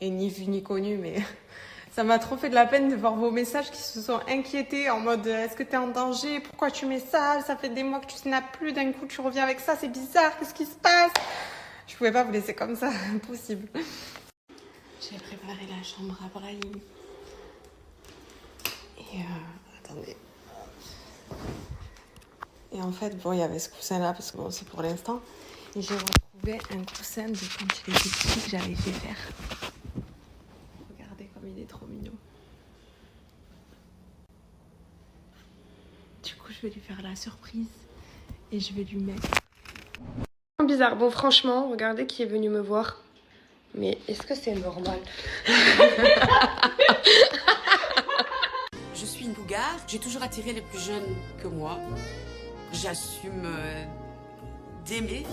et ni vu ni connu, mais ça m'a trop fait de la peine de voir vos messages qui se sont inquiétés en mode est-ce que t'es en danger? Pourquoi tu mets ça? Ça fait des mois que tu snaps plus, d'un coup tu reviens avec ça, c'est bizarre, qu'est-ce qui se passe? Je pouvais pas vous laisser comme ça, impossible. J'ai préparé la chambre à Brahim. Et attendez. Et en fait, bon, il y avait ce coussin-là parce que bon, c'est pour l'instant. Et j'ai retrouvé un coussin de quand il était petit que j'avais fait faire. Regardez comme il est trop mignon. Du coup, je vais lui faire la surprise et je vais lui mettre. Bizarre. Bon, franchement, regardez qui est venu me voir. Mais est-ce que c'est normal? Je suis une bougarde. J'ai toujours attiré les plus jeunes que moi. J'assume d'aimer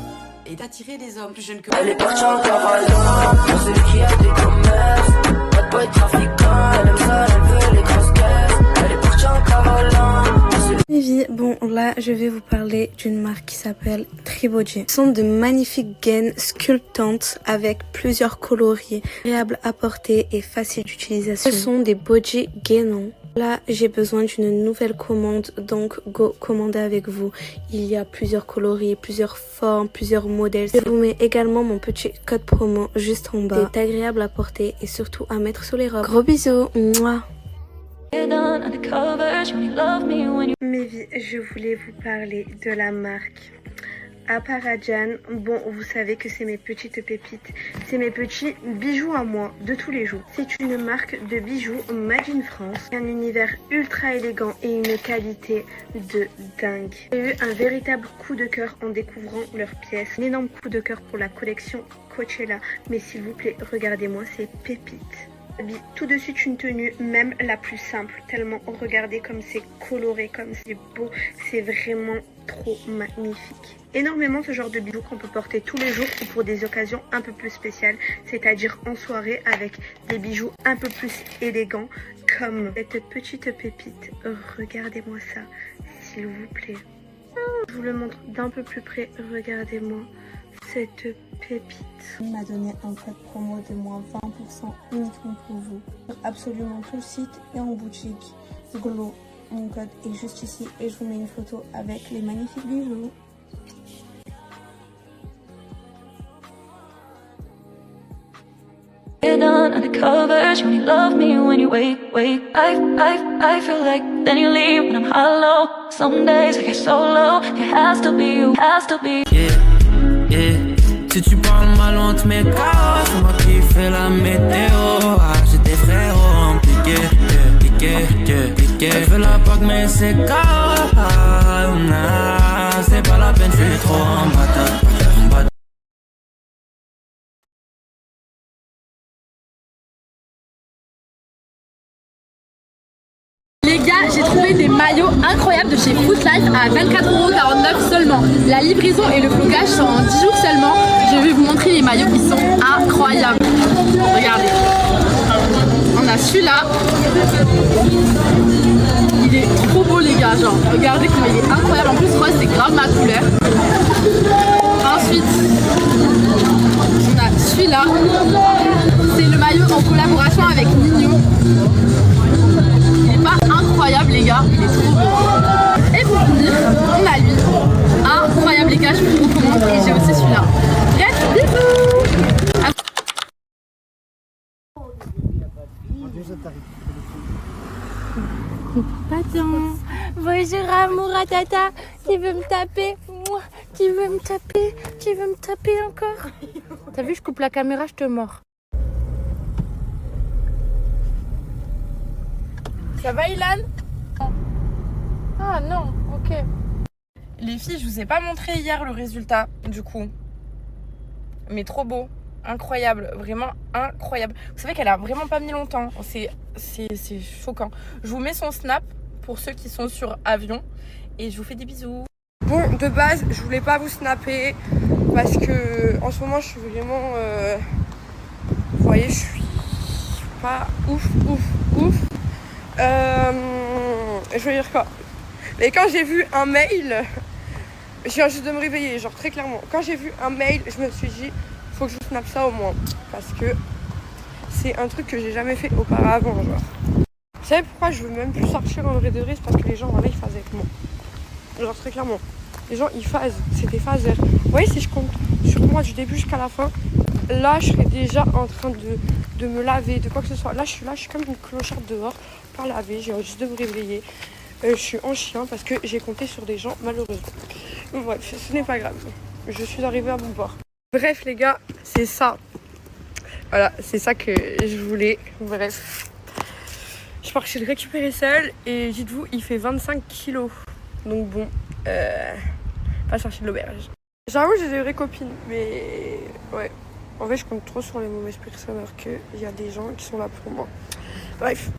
et d'attirer les hommes plus jeunes que moi. Elle est partie en cavale, pour celui qui a des commerces. Bad boy trafiquant, elle aime ça, elle veut les grosses caisses. Elle est partie en cavale. Bon, là, je vais vous parler d'une marque qui s'appelle Triboji. Ce sont de magnifiques gaines sculptantes avec plusieurs coloris, agréables à porter et faciles d'utilisation. Ce sont des boji gainants. Là, j'ai besoin d'une nouvelle commande, donc go commander avec vous. Il y a plusieurs coloris, plusieurs formes, plusieurs modèles. Je vous mets également mon petit code promo juste en bas. C'est agréable à porter et surtout à mettre sur les robes. Gros bisous, mouah. Mes vies, je voulais vous parler de la marque Aparajan. Bon, vous savez que c'est mes petites pépites, c'est mes petits bijoux à moi de tous les jours. C'est une marque de bijoux made in France, un univers ultra élégant et une qualité de dingue. J'ai eu un véritable coup de cœur en découvrant leurs pièces, un énorme coup de cœur pour la collection Coachella, mais s'il vous plaît, regardez-moi ces pépites. Tout de suite une tenue, même la plus simple, tellement regardez comme c'est coloré, comme c'est beau, c'est vraiment trop magnifique. Énormément ce genre de bijoux qu'on peut porter tous les jours ou pour des occasions un peu plus spéciales, c'est-à-dire en soirée avec des bijoux un peu plus élégants comme cette petite pépite. Regardez-moi ça, s'il vous plaît. Je vous le montre d'un peu plus près, regardez-moi cette pépite. Il m'a donné un code promo de moins 20% uniquement pour vous. Absolument tout le site et en boutique. Glow, mon code est juste ici et je vous mets une photo avec les magnifiques bijoux. Undercover, you only love me when you wake. I feel like then you leave when I'm hollow. Some days I get so low, it has to be you, has to be. Si tu parles mal, on te met KO. C'est moi qui fais la météo. Ah, j'ai des frérots piqué. Elle fait la PAC, mais c'est KO. C'est pas la peine, je suis trop en bataille. Les gars, j'ai trouvé des maillots incroyables de chez Footlife à 24,49€ seulement. La livraison et le flocage sont en 10 jours seulement. Je vais vous montrer les maillots qui sont incroyables. Regardez. On a celui-là. Il est trop beau les gars, genre. Regardez comment il est incroyable. En plus, rose, c'est grave ma couleur. Ensuite, on a celui-là. C'est le maillot en collaboration avec Nino. Incroyable les gars, il est trop beau. Et pour finir, on a lui. Incroyable les gars, je vous recommande. Et j'ai aussi celui-là. Bref, bisous. Pardon. Bonjour amour à tata. Qui veut me taper? Moi. Qui veut me taper? Qui veut me taper encore? T'as vu, je coupe la caméra, je te mords. Ça va Ilan? Ah non, ok. Les filles, je vous ai pas montré hier le résultat du coup. Mais trop beau, incroyable, vraiment incroyable. Vous savez qu'elle a vraiment pas mis longtemps, c'est choquant. Je vous mets son snap pour ceux qui sont sur avion et je vous fais des bisous. Bon, de base, je voulais pas vous snapper parce que en ce moment je suis vraiment... vous voyez, je suis pas ouf. Je veux dire quoi? Et quand j'ai vu un mail, je viens juste de me réveiller, genre très clairement. Quand j'ai vu un mail, je me suis dit, faut que je snappe ça au moins. Parce que c'est un truc que j'ai jamais fait auparavant, genre. Vous savez pourquoi je veux même plus sortir en vrai de vrai? C'est parce que les gens, voilà, ils phasent avec moi. Genre très clairement. Les gens, ils phasent, c'est des phaseurs. Vous voyez, si je compte sur moi du début jusqu'à la fin, là, je serais déjà en train de me laver, de quoi que ce soit. Là, je suis comme une clocharde dehors, pas laver, j'ai juste de me réveiller. Je suis en chien parce que j'ai compté sur des gens, malheureusement. Bref, ce n'est pas grave. Je suis arrivée à bon port. Bref, les gars, c'est ça. Voilà, c'est ça que je voulais. Bref. Je pars chez le récupérer seul et dites-vous, il fait 25 kilos. Donc bon, pas chercher de l'auberge. J'avoue, j'ai des vraies copines, mais ouais. En fait, je compte trop sur les mauvaises personnes alors qu'il y a des gens qui sont là pour moi. Bref.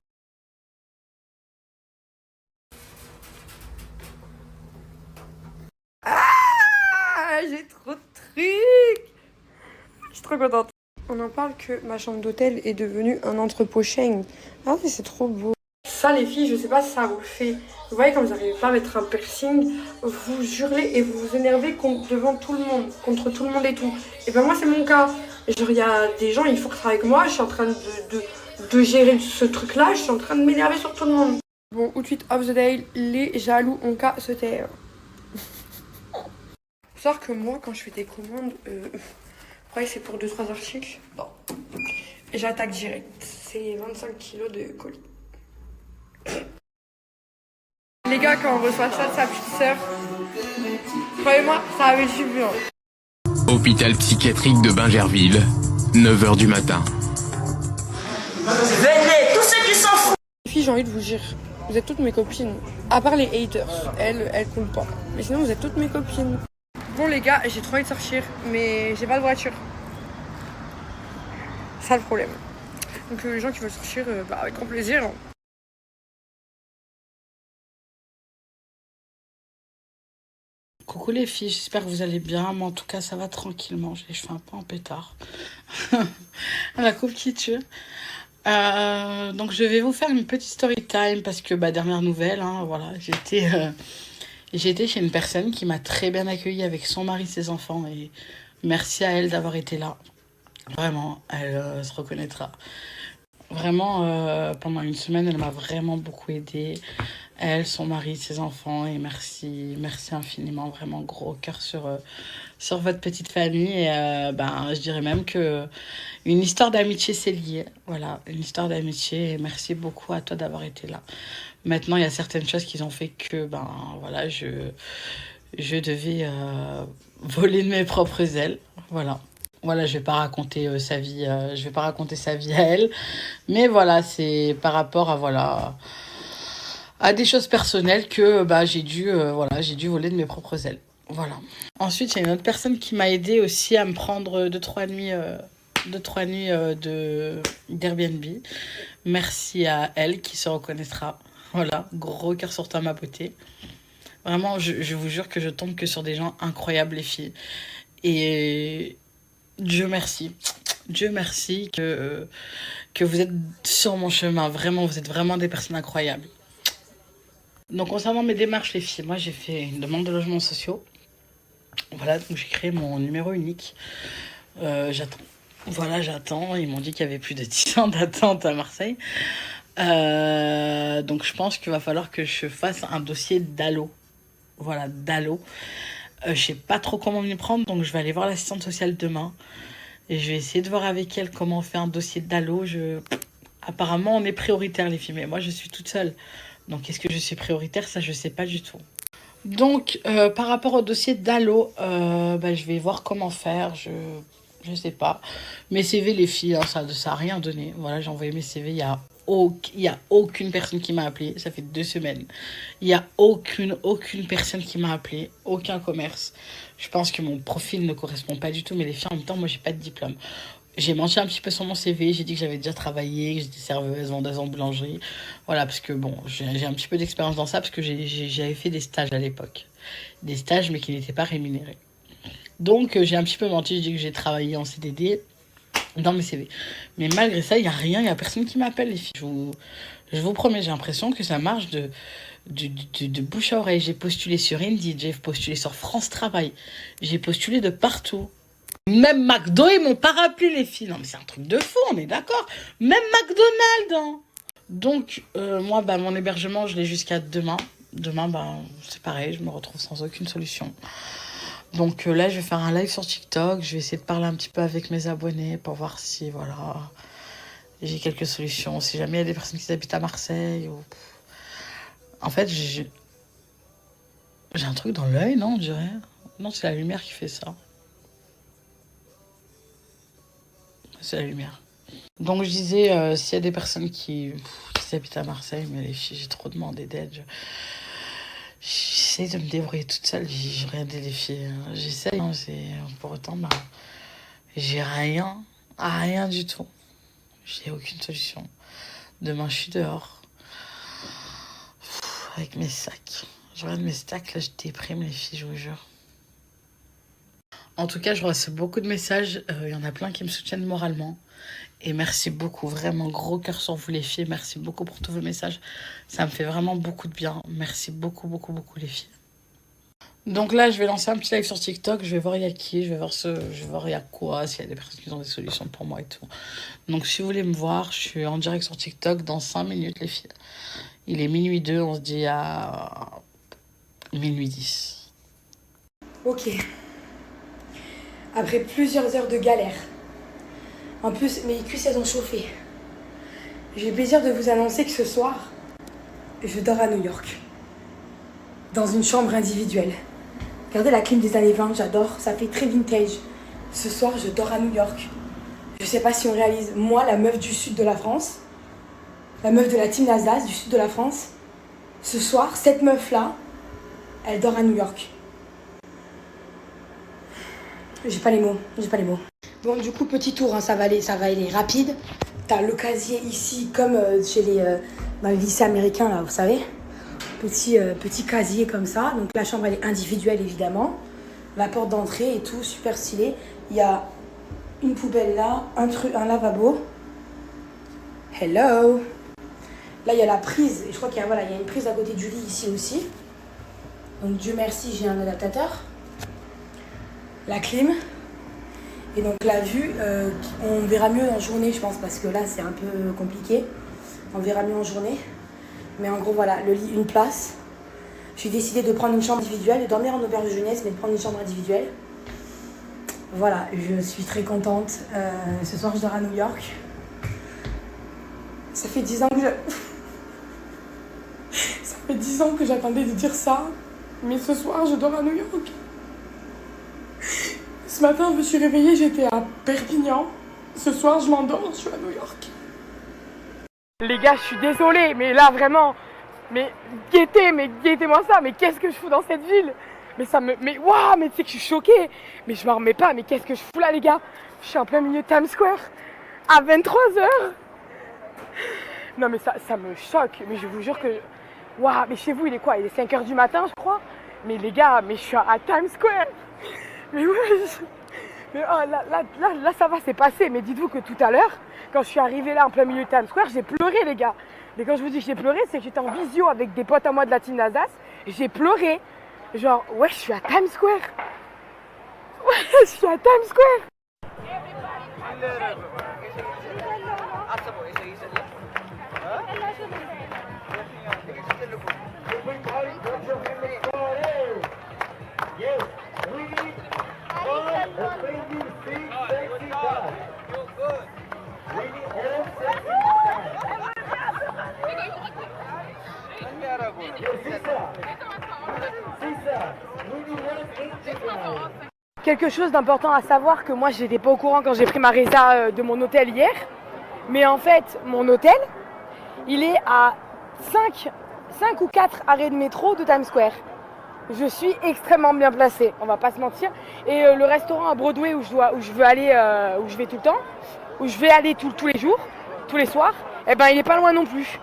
Ah, j'ai trop de trucs. Je suis trop contente. On en parle que ma chambre d'hôtel est devenue un entrepôt Shane. Ah mais c'est trop beau. Ça les filles, je sais pas si ça vous le fait. Vous voyez quand vous n'arrivez pas à mettre un piercing, vous hurlez et vous vous énervez devant tout le monde, contre tout le monde et tout. Et ben moi c'est mon cas. Genre il y a des gens, ils forcent avec moi, je suis en train de gérer ce truc là, je suis en train de m'énerver sur tout le monde. Bon, outfit of the day, les jaloux ont qu'à se taire. Faut savoir que moi quand je fais des commandes, ouais, c'est pour 2-3 articles. Bon. Et j'attaque direct. C'est 25 kilos de colis. Les gars, quand on reçoit ça de sa petite sœur, croyez-moi, ça avait suivi. Hôpital psychiatrique de Bingerville, 9h du matin. Venez, tous ceux qui s'en foutent. Les filles, j'ai envie de vous dire, vous êtes toutes mes copines. À part les haters, elles comptent pas. Mais sinon, vous êtes toutes mes copines. Bon les gars, j'ai trop envie de sortir, mais j'ai pas de voiture. C'est ça le problème. Donc les gens qui veulent sortir, avec grand plaisir. Coucou les filles, j'espère que vous allez bien. Moi en tout cas ça va tranquillement, j'ai les cheveux un peu en pétard. La coupe qui tue. Donc je vais vous faire une petite story time parce que dernière nouvelle, hein, voilà, j'étais chez une personne qui m'a très bien accueillie avec son mari, ses enfants, et merci à elle d'avoir été là. Vraiment, elle se reconnaîtra. Vraiment, pendant une semaine, elle m'a vraiment beaucoup aidée. Elle, son mari, ses enfants, et merci infiniment, vraiment gros cœur sur votre petite famille. Et je dirais même que une histoire d'amitié s'est liée. Voilà, une histoire d'amitié, et merci beaucoup à toi d'avoir été là. Maintenant, il y a certaines choses qui ont fait que, voilà, je devais voler de mes propres ailes. Voilà, je vais pas raconter sa vie, je vais pas raconter sa vie à elle, mais voilà, c'est par rapport à des choses personnelles que j'ai dû voler de mes propres ailes. Voilà. Ensuite, il y a une autre personne qui m'a aidé aussi à me prendre 2-3 nuits d'Airbnb. Merci à elle qui se reconnaîtra. Voilà, gros cœur sur toi, ma beauté. Vraiment, je vous jure que je tombe que sur des gens incroyables, les filles. Et Dieu merci que vous êtes sur mon chemin. Vraiment, vous êtes vraiment des personnes incroyables. Donc, concernant mes démarches, les filles, moi, j'ai fait une demande de logements sociaux. Voilà, donc j'ai créé mon numéro unique. J'attends. Voilà, j'attends. Ils m'ont dit qu'il y avait plus de 10 ans d'attente à Marseille. Donc je pense qu'il va falloir que je fasse un dossier d'allo. Voilà, d'allo. Je sais pas trop comment m'y prendre, donc je vais aller voir l'assistante sociale demain. Et je vais essayer de voir avec elle comment on fait un dossier d'allo. Apparemment, on est prioritaire, les filles, mais moi, je suis toute seule. Donc, est-ce que je suis prioritaire? Ça, je sais pas du tout. Donc, par rapport au dossier d'allo, je vais voir comment faire. Je sais pas. Mes CV, les filles, hein, ça a rien donné. Voilà, j'ai envoyé mes CV. Il y a aucune personne qui m'a appelé. Ça fait 2 semaines. Il y a aucune personne qui m'a appelé. Aucun commerce. Je pense que mon profil ne correspond pas du tout. Mais les filles, en même temps, moi, j'ai pas de diplôme. J'ai menti un petit peu sur mon CV. J'ai dit que j'avais déjà travaillé, que j'étais serveuse, vendeuse en boulangerie. Voilà, parce que bon, j'ai un petit peu d'expérience dans ça. Parce que j'avais fait des stages à l'époque. Des stages, mais qui n'étaient pas rémunérés. Donc, j'ai un petit peu menti. J'ai dit que j'ai travaillé en CDD dans mes CV. Mais malgré ça, il n'y a rien. Il n'y a personne qui m'appelle, les filles. Je vous promets, j'ai l'impression que ça marche de bouche à oreille. J'ai postulé sur Indeed, j'ai postulé sur France Travail. J'ai postulé de partout. Même McDo, ils m'ont pas rappelé, les filles. Non, mais c'est un truc de fou, on est d'accord. Même McDonald's, hein. Donc, moi, mon hébergement, je l'ai jusqu'à demain. Demain, c'est pareil, je me retrouve sans aucune solution. Donc là, je vais faire un live sur TikTok. Je vais essayer de parler un petit peu avec mes abonnés pour voir si, voilà, j'ai quelques solutions. Si jamais il y a des personnes qui habitent à Marseille. Ou... En fait, j'ai un truc dans l'œil, non, on dirait. Non, c'est la lumière qui fait ça. C'est la lumière. Donc je disais, s'il y a des personnes qui habitent à Marseille, mais les filles, j'ai trop demandé d'aide. J'essaie de me débrouiller toute seule, j'ai rien des filles. J'essaie, hein, pour autant, bah, j'ai rien du tout. J'ai aucune solution. Demain, je suis dehors, avec mes sacs. Je regarde mes sacs, là, je déprime les filles, je vous jure. En tout cas, je reçois beaucoup de messages. Il y en a plein qui me soutiennent moralement. Et merci beaucoup, vraiment gros cœur sur vous les filles. Merci beaucoup pour tous vos messages. Ça me fait vraiment beaucoup de bien. Merci beaucoup, beaucoup, beaucoup les filles. Donc là, je vais lancer un petit live sur TikTok. Je vais voir il y a qui, je vais voir il y a quoi, s'il y a des personnes qui ont des solutions pour moi et tout. Donc si vous voulez me voir, je suis en direct sur TikTok dans 5 minutes les filles. Il est minuit 2, on se dit à minuit 10. Ok. Après plusieurs heures de galère. En plus, mes cuisses, elles ont chauffé. J'ai le plaisir de vous annoncer que ce soir, je dors à New York. Dans une chambre individuelle. Regardez la clim des années 20, j'adore. Ça fait très vintage. Ce soir, je dors à New York. Je sais pas si on réalise. Moi, la meuf du sud de la France, la meuf de la team Alsace du sud de la France, ce soir, cette meuf-là, elle dort à New York. J'ai pas les mots. Bon, du coup, petit tour, hein, ça va aller rapide. T'as le casier ici, comme chez dans les lycées américains, là, vous savez. Petit casier comme ça. Donc la chambre, elle est individuelle, évidemment. La porte d'entrée et tout, super stylé. Il y a une poubelle là, un lavabo. Hello. Là, il y a la prise. Et je crois qu'il y a une prise à côté du lit ici aussi. Donc Dieu merci, j'ai un adaptateur. La clim. Et donc la vue, on verra mieux en journée, je pense, parce que là, c'est un peu compliqué. On verra mieux en journée. Mais en gros, voilà, le lit, une place. J'ai décidé de prendre une chambre individuelle, de dormir en auberge de jeunesse, mais de prendre une chambre individuelle. Voilà, je suis très contente. Ce soir, je dors à New York. Ça fait 10 ans que Ça fait 10 ans que j'attendais de dire ça. Mais ce soir, je dors à New York. Ce matin, je me suis réveillée, j'étais à Perpignan. Ce soir, je m'endors, je suis à New York. Les gars, je suis désolée, mais là, vraiment, mais guettez-moi ça, mais qu'est-ce que je fous dans cette ville? Mais waouh, mais tu sais que je suis choquée. Mais je m'en remets pas, mais qu'est-ce que je fous là, les gars? Je suis en plein milieu de Times Square, à 23h. Non, mais ça me choque, mais je vous jure que... Waouh, mais chez vous, il est quoi? Il est 5h du matin, je crois. Mais les gars, mais je suis à Times Square. Mais ouais, mais oh, là, ça va, c'est passé. Mais dites-vous que tout à l'heure, quand je suis arrivée là en plein milieu de Times Square, j'ai pleuré, les gars. Mais quand je vous dis que j'ai pleuré, c'est que j'étais en visio avec des potes à moi de la team Alsace. Et j'ai pleuré. Genre, ouais, je suis à Times Square. Ouais, je suis à Times Square. Quelque chose d'important à savoir, que moi j'étais pas au courant quand j'ai pris ma résa de mon hôtel hier. Mais en fait, mon hôtel, il est à 5 ou 4 arrêts de métro de Times Square. Je suis extrêmement bien placée, on va pas se mentir. Et le restaurant à Broadway où je veux aller, où je vais tout le temps, où je vais aller tous les jours, tous les soirs, eh ben il est pas loin non plus.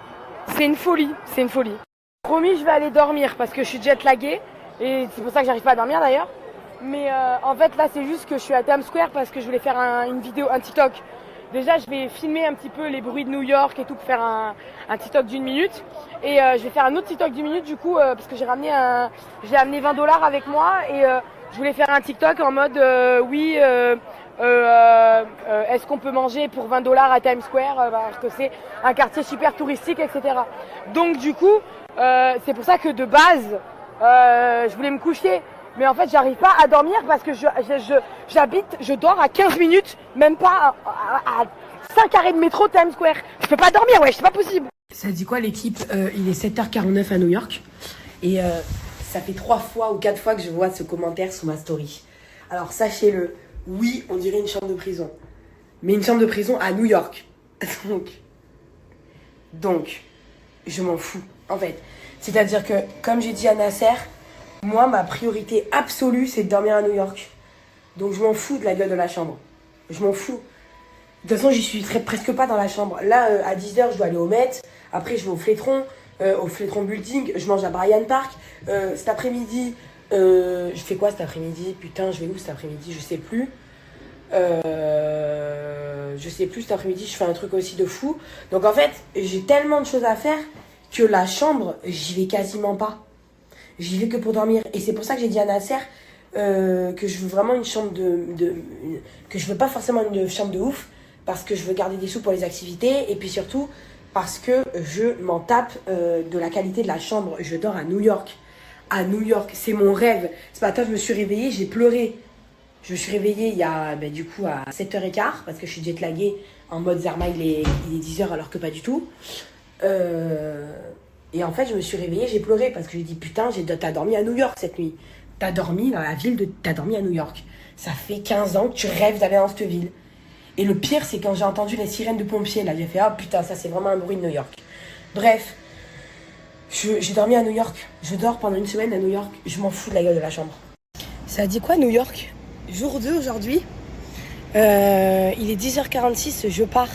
C'est une folie, c'est une folie. Promis, je vais aller dormir parce que je suis jet laguée et c'est pour ça que j'arrive pas à dormir d'ailleurs. Mais en fait là c'est juste que je suis à Times Square parce que je voulais faire une vidéo, un TikTok. Déjà je vais filmer un petit peu les bruits de New York et tout pour faire un TikTok d'1 minute. Et je vais faire un autre TikTok d'1 minute du coup parce que j'ai amené $20 avec moi et je voulais faire un TikTok en mode est-ce qu'on peut manger pour $20 à Times Square parce que c'est un quartier super touristique, etc. Donc du coup c'est pour ça que de base je voulais me coucher Mais en fait, j'arrive pas à dormir parce que je dors à 15 minutes, même pas à 5 arrêts de métro Times Square. Je peux pas dormir, ouais, c'est pas possible. Ça dit quoi l'équipe? Il est 7h49 à New York. Et ça fait 3 fois ou 4 fois que je vois ce commentaire sous ma story. Alors sachez-le, oui, on dirait une chambre de prison. Mais une chambre de prison à New York. Donc, je m'en fous, en fait. C'est-à-dire que, comme j'ai dit à Nasser, moi, ma priorité absolue, c'est de dormir à New York. Donc, je m'en fous de la gueule de la chambre. Je m'en fous. De toute façon, j'y suis presque pas dans la chambre. Là, à 10h, je dois aller au Met. Après, je vais au Flétron Building. Je mange à Bryant Park. Cet après-midi, je fais quoi cet après-midi? Putain, je vais où cet après-midi? Je sais plus. Cet après-midi, je fais un truc aussi de fou. Donc, en fait, j'ai tellement de choses à faire que la chambre, j'y vais quasiment pas. J'y vais que pour dormir. Et c'est pour ça que j'ai dit à Nasser que je veux vraiment une chambre que je veux pas forcément une chambre de ouf, parce que je veux garder des sous pour les activités, et puis surtout parce que je m'en tape de la qualité de la chambre. Je dors à New York. À New York, c'est mon rêve. Ce matin, je me suis réveillée, j'ai pleuré. Je me suis réveillée il y a du coup à 7h15, parce que je suis jetlaguée en mode Zerma, il est 10h alors que pas du tout. Et en fait, je me suis réveillée, j'ai pleuré parce que j'ai dit putain, t'as dormi à New York cette nuit. T'as dormi dans la ville t'as dormi à New York. Ça fait 15 ans que tu rêves d'aller dans cette ville. Et le pire, c'est quand j'ai entendu les sirènes de pompiers, là, j'ai fait ah putain, ça c'est vraiment un bruit de New York. Bref, j'ai dormi à New York. Je dors pendant une semaine à New York. Je m'en fous de la gueule de la chambre. Ça dit quoi New York? Jour 2 aujourd'hui. Il est 10h46, je pars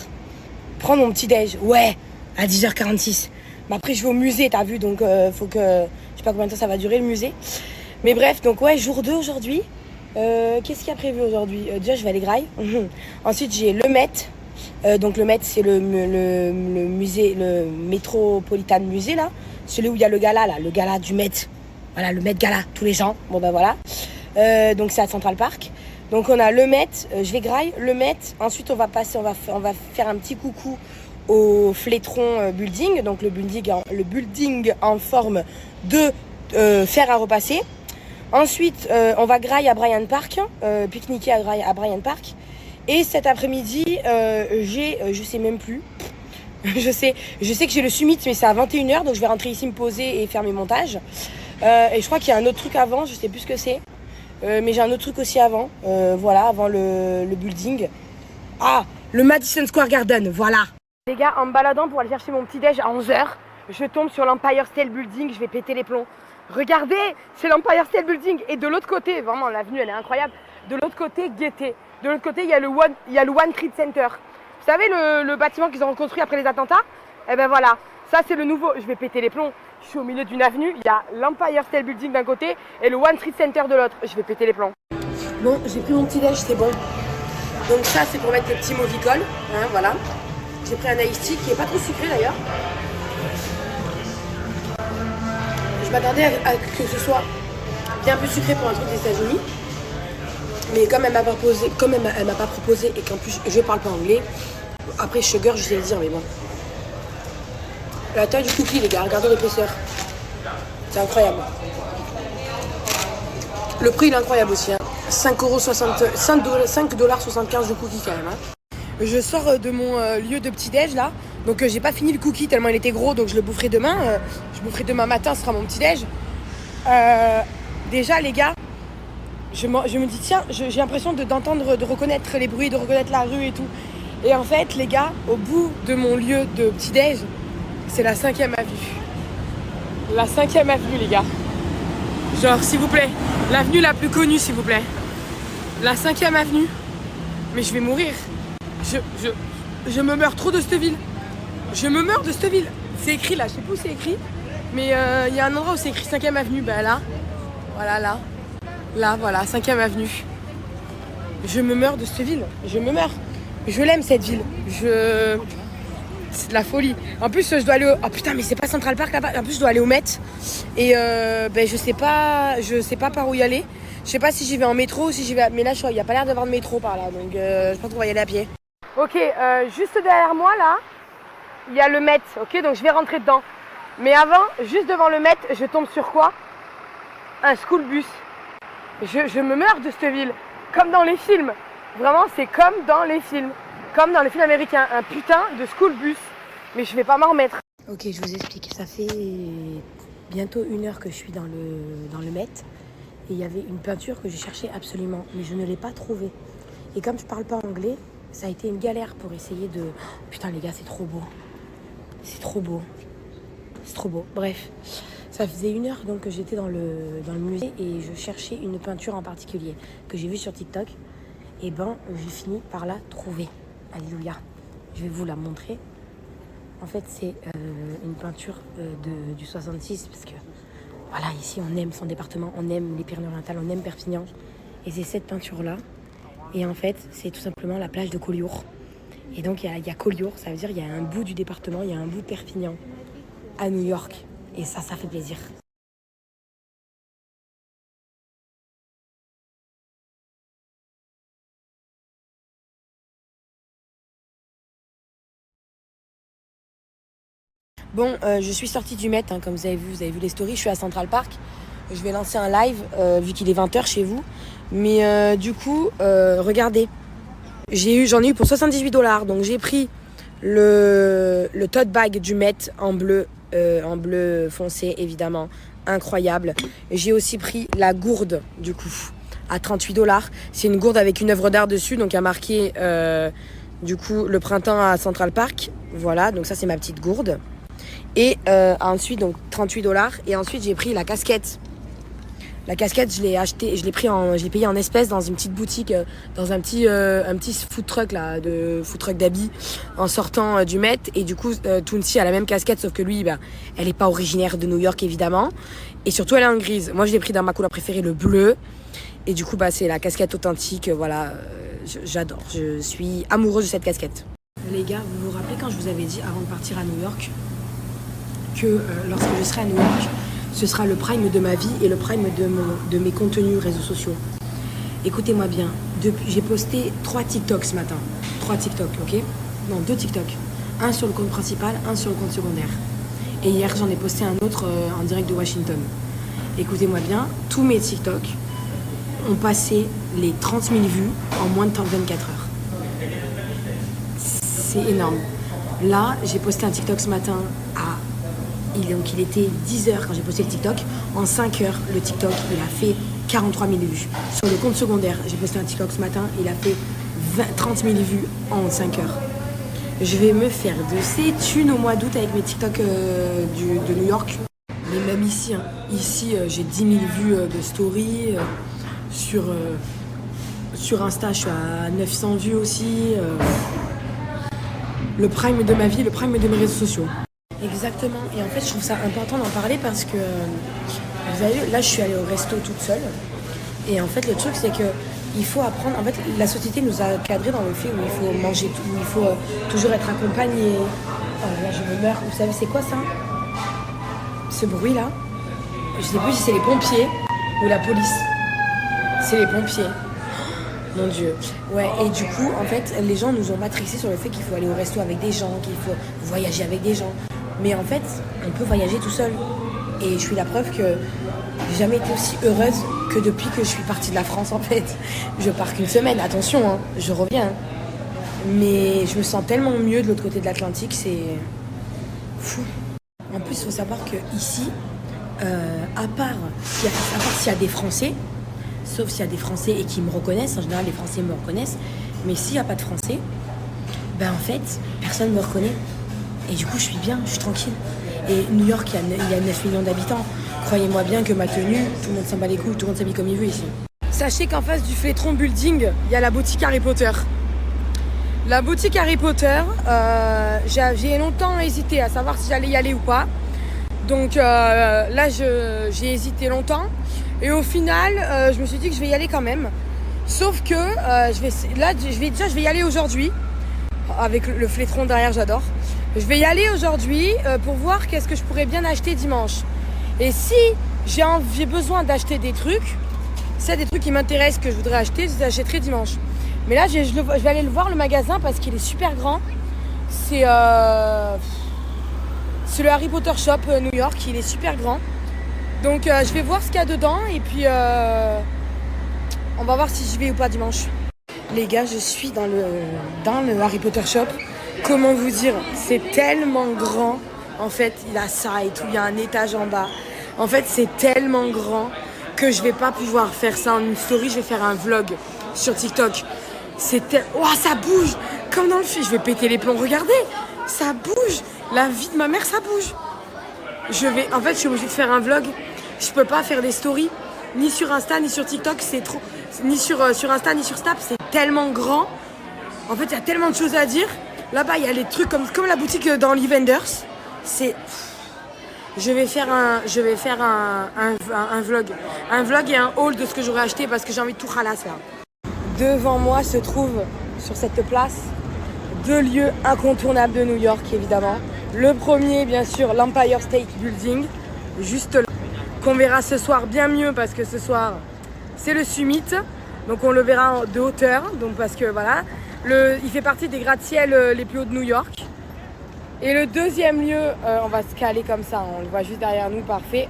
prendre mon petit déj. Ouais, à 10h46. Mais après, je vais au musée, t'as vu, donc faut que... Je sais pas combien de temps ça va durer, le musée. Mais bref, donc ouais, jour 2 aujourd'hui. Qu'est-ce qu'il y a prévu aujourd'hui? Déjà, je vais aller graille. Ensuite, j'ai le Met. Donc le Met, c'est le musée, le Metropolitan Musée, là. Celui où il y a le gala, là, le gala du Met. Voilà, le Met Gala, tous les gens. Bon, ben voilà. Donc c'est à Central Park. Donc on a le Met, je vais graille, le Met. Ensuite, on va faire un petit coucou au Flétron Building, donc le building en forme de fer à repasser. Ensuite, on va graille à Bryant Park, pique-niquer à Bryant Park. Et cet après-midi, je sais même plus. je sais que j'ai le summit, mais c'est à 21h, donc je vais rentrer ici me poser et faire mes montages. Et je crois qu'il y a un autre truc avant, je sais plus ce que c'est. Mais j'ai un autre truc aussi avant, voilà, avant le building. Ah, le Madison Square Garden, voilà. Les gars, en me baladant pour aller chercher mon petit déj à 11h, je tombe sur l'Empire State Building, je vais péter les plombs. Regardez, c'est l'Empire State Building. Et de l'autre côté, vraiment, l'avenue, elle est incroyable. De l'autre côté, guettez. De l'autre côté, il y a le One Trade Center. Vous savez, le bâtiment qu'ils ont reconstruit après les attentats? Eh ben voilà, ça c'est le nouveau. Je vais péter les plombs. Je suis au milieu d'une avenue, il y a l'Empire State Building d'un côté et le One Trade Center de l'autre. Je vais péter les plombs. Bon, j'ai pris mon petit déj, c'est bon. Donc ça, c'est pour mettre les petits movicols. Hein, voilà. J'ai pris un iced tea qui est pas trop sucré d'ailleurs. Je m'attendais à que ce soit bien plus sucré pour un truc des États-Unis. Mais comme elle m'a pas proposé et qu'en plus je parle pas anglais, après sugar, je sais le dire, mais bon. La taille du cookie, les gars, regardez l'épaisseur. C'est incroyable. Le prix, il est incroyable aussi. Hein. 5,75$ de cookie quand même. Hein. Je sors de mon lieu de petit-déj là. Donc j'ai pas fini le cookie tellement il était gros, donc je le boufferai demain. Je boufferai demain matin, ce sera mon petit-déj. Déjà, les gars, je me dis, tiens, j'ai l'impression d'entendre, de reconnaître les bruits, de reconnaître la rue et tout. Et en fait, les gars, au bout de mon lieu de petit-déj, c'est la 5e avenue. La 5e avenue, les gars. Genre, s'il vous plaît, l'avenue la plus connue, s'il vous plaît. La 5e avenue. Mais je vais mourir. Je me meurs trop de cette ville. Je me meurs de cette ville. C'est écrit là, je sais plus où c'est écrit. Mais il y a un endroit où c'est écrit 5e avenue. Ben là. Voilà, là. Là, voilà, 5e avenue. Je me meurs de cette ville. Je me meurs. Je l'aime, cette ville. C'est de la folie. En plus, je dois aller au... Oh putain, mais c'est pas Central Park là-bas. En plus, je dois aller au Met. Et je sais pas par où y aller. Je sais pas si j'y vais en métro ou si j'y vais... Mais là, il n'y a pas l'air d'avoir de métro par là. Donc, je pense qu'on va y aller à pied. Ok, juste derrière moi, là, il y a le Met. Ok, donc je vais rentrer dedans. Mais avant, juste devant le Met, je tombe sur quoi? Un school bus. Je me meurs de cette ville. Comme dans les films. Vraiment, c'est comme dans les films. Comme dans les films américains. Un putain de school bus. Mais je vais pas m'en remettre. Ok, je vous explique. Ça fait bientôt 1 heure que je suis dans le Met. Et il y avait une peinture que j'ai cherchée absolument. Mais je ne l'ai pas trouvée. Et comme je parle pas anglais, ça a été une galère pour essayer de... Putain les gars, c'est trop beau. C'est trop beau. C'est trop beau. Bref, ça faisait 1 heure donc que j'étais dans le musée et je cherchais une peinture en particulier que j'ai vue sur TikTok. Et ben, j'ai fini par la trouver. Alléluia. Je vais vous la montrer. En fait, c'est une peinture du 66 parce que voilà, ici on aime son département, on aime les Pyrénées-Orientales, on aime Perpignan. Et c'est cette peinture-là. Et en fait, c'est tout simplement la plage de Collioure. Et donc, il y a Collioure, ça veut dire qu'il y a un bout du département, il y a un bout de Perpignan à New York. Et ça fait plaisir. Bon, je suis sortie du Met, hein, comme vous avez vu les stories, je suis à Central Park. Je vais lancer un live, vu qu'il est 20h chez vous. Mais du coup, regardez. J'en ai eu pour 78$. Donc j'ai pris le tote bag du Met en bleu foncé, évidemment. Incroyable. J'ai aussi pris la gourde, du coup, à 38$. C'est une gourde avec une œuvre d'art dessus. Donc il y a marqué, du coup, le printemps à Central Park. Voilà, donc ça c'est ma petite gourde. Et ensuite, donc 38$. Et ensuite, j'ai pris la casquette. La casquette, je l'ai payée en espèces dans une petite boutique, dans un petit food truck là, food truck d'habits, en sortant du Met. Et du coup, Tounsi a la même casquette, sauf que lui, elle est pas originaire de New York évidemment. Et surtout, elle est en grise. Moi, je l'ai pris dans ma couleur préférée, le bleu. Et du coup, c'est la casquette authentique. Voilà, j'adore. Je suis amoureuse de cette casquette. Les gars, vous vous rappelez quand je vous avais dit avant de partir à New York que lorsque je serai à New York, ce sera le prime de ma vie et le prime de mes contenus réseaux sociaux. Écoutez-moi bien, j'ai posté 3 TikTok ce matin. 3 TikTok, ok? Non, 2 TikTok. Un sur le compte principal, un sur le compte secondaire. Et hier, j'en ai posté un autre en direct de Washington. Écoutez-moi bien, tous mes TikTok ont passé les 30 000 vues en moins de 24 heures. C'est énorme. Là, j'ai posté un TikTok ce matin il était 10h quand j'ai posté le TikTok. En 5 heures, le TikTok, il a fait 43 000 vues. Sur le compte secondaire, j'ai posté un TikTok ce matin, il a fait 30 000 vues en 5 heures. Je vais me faire de ces thunes au mois d'août avec mes TikTok de New York. Mais même ici, j'ai 10 000 vues de story. Sur Insta, je suis à 900 vues aussi. Le prime de ma vie, le prime de mes réseaux sociaux. Exactement, et en fait je trouve ça important d'en parler parce que vous avez vu, là je suis allée au resto toute seule et en fait le truc c'est que il faut apprendre, en fait la société nous a cadré dans le fait où il faut manger tout, où il faut toujours être accompagné. Oh là je me meurs, vous savez c'est quoi ça? Ce bruit là, je sais plus si c'est les pompiers ou la police. C'est les pompiers. Mon Dieu. Ouais, et du coup, en fait, les gens nous ont matrixés sur le fait qu'il faut aller au resto avec des gens, qu'il faut voyager avec des gens. Mais en fait, on peut voyager tout seul. Et je suis la preuve que j'ai jamais été aussi heureuse que depuis que je suis partie de la France, en fait. Je pars qu'une semaine, attention, hein, je reviens. Mais je me sens tellement mieux de l'autre côté de l'Atlantique, c'est fou. En plus, il faut savoir qu'ici, à part s'il y a des Français, sauf s'il y a des Français et qui me reconnaissent, en général les Français me reconnaissent, mais s'il n'y a pas de Français, en fait, personne ne me reconnaît. Et du coup, je suis bien, je suis tranquille. Et New York, il y a 9 millions d'habitants. Croyez-moi bien que ma tenue, tout le monde s'en bat les couilles, tout le monde s'habille comme il veut ici. Sachez qu'en face du Flétron Building, il y a la boutique Harry Potter. La boutique Harry Potter, j'ai longtemps hésité à savoir si j'allais y aller ou pas. Donc là, j'ai hésité longtemps. Et au final, je me suis dit que je vais y aller quand même. Sauf que je vais y aller aujourd'hui. Avec le Flétron derrière, j'adore. Je vais y aller aujourd'hui pour voir qu'est-ce que je pourrais bien acheter dimanche. Et si j'ai besoin d'acheter des trucs, s'il y a des trucs qui m'intéressent que je voudrais acheter, je les achèterai dimanche. Mais là, je vais aller le voir, le magasin, parce qu'il est super grand. C'est le Harry Potter Shop New York, il est super grand. Donc je vais voir ce qu'il y a dedans et puis On va voir si j'y vais ou pas dimanche. Les gars, je suis dans le Harry Potter Shop. Comment vous dire, c'est tellement grand. En fait, il a ça et tout, il y a un étage en bas. En fait, c'est tellement grand que je vais pas pouvoir faire ça en une story. Je vais faire un vlog sur TikTok. Oh, ça bouge comme dans le film. Je vais péter les plombs. Regardez, ça bouge. La vie de ma mère, ça bouge. En fait, je suis obligée de faire un vlog. Je peux pas faire des stories ni sur Insta ni sur TikTok. C'est trop. Ni sur Insta ni sur Snap. C'est tellement grand. En fait, il y a tellement de choses à dire. Là-bas, il y a les trucs comme la boutique dans Lee Vendors. Je vais faire un vlog. Un vlog et un haul de ce que j'aurais acheté parce que j'ai envie de tout ralasser là. Devant moi se trouvent, sur cette place, 2 lieux incontournables de New York, évidemment. Le premier, bien sûr, l'Empire State Building, juste là, qu'on verra ce soir bien mieux parce que ce soir, c'est le summit. Donc on le verra de hauteur, donc parce que voilà. Il fait partie des gratte-ciel les plus hauts de New York. Et le deuxième lieu, on va se caler comme ça, on le voit juste derrière nous, parfait.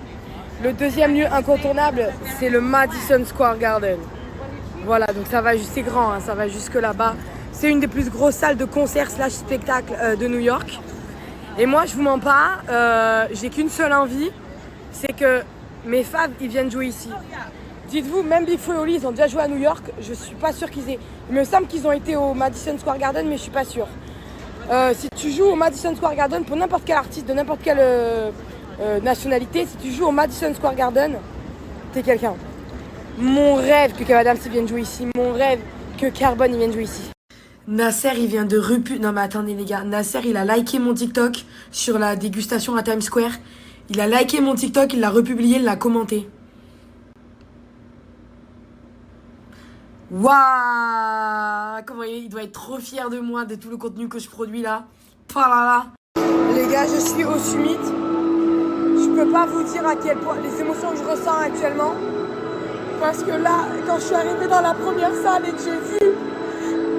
Le deuxième lieu incontournable, c'est le Madison Square Garden. Voilà, donc ça va, c'est grand, hein, ça va jusque là-bas. C'est une des plus grosses salles de concert / spectacle de New York. Et moi, je vous mens pas, j'ai qu'une seule envie, c'est que mes fans, ils viennent jouer ici. Dites-vous, même Big Flo et Oli, ils ont déjà joué à New York, je suis pas sûre qu'ils aient... Il me semble qu'ils ont été au Madison Square Garden, mais je suis pas sûre. Si tu joues au Madison Square Garden, pour n'importe quel artiste, de n'importe quelle nationalité, si tu joues au Madison Square Garden, t'es quelqu'un. Mon rêve que Kev Adams vienne jouer ici, mon rêve que Carbone vienne jouer ici. Nasser, il vient de Non mais attendez les gars, Nasser, il a liké mon TikTok sur la dégustation à Times Square. Il a liké mon TikTok, il l'a republié, il l'a commenté. Waouh, comment il doit être trop fier de moi, de tout le contenu que je produis là. Palala. Les gars, je suis au summit. Je peux pas vous dire à quel point les émotions que je ressens actuellement. Parce que là, quand je suis arrivée dans la première salle et que j'ai vu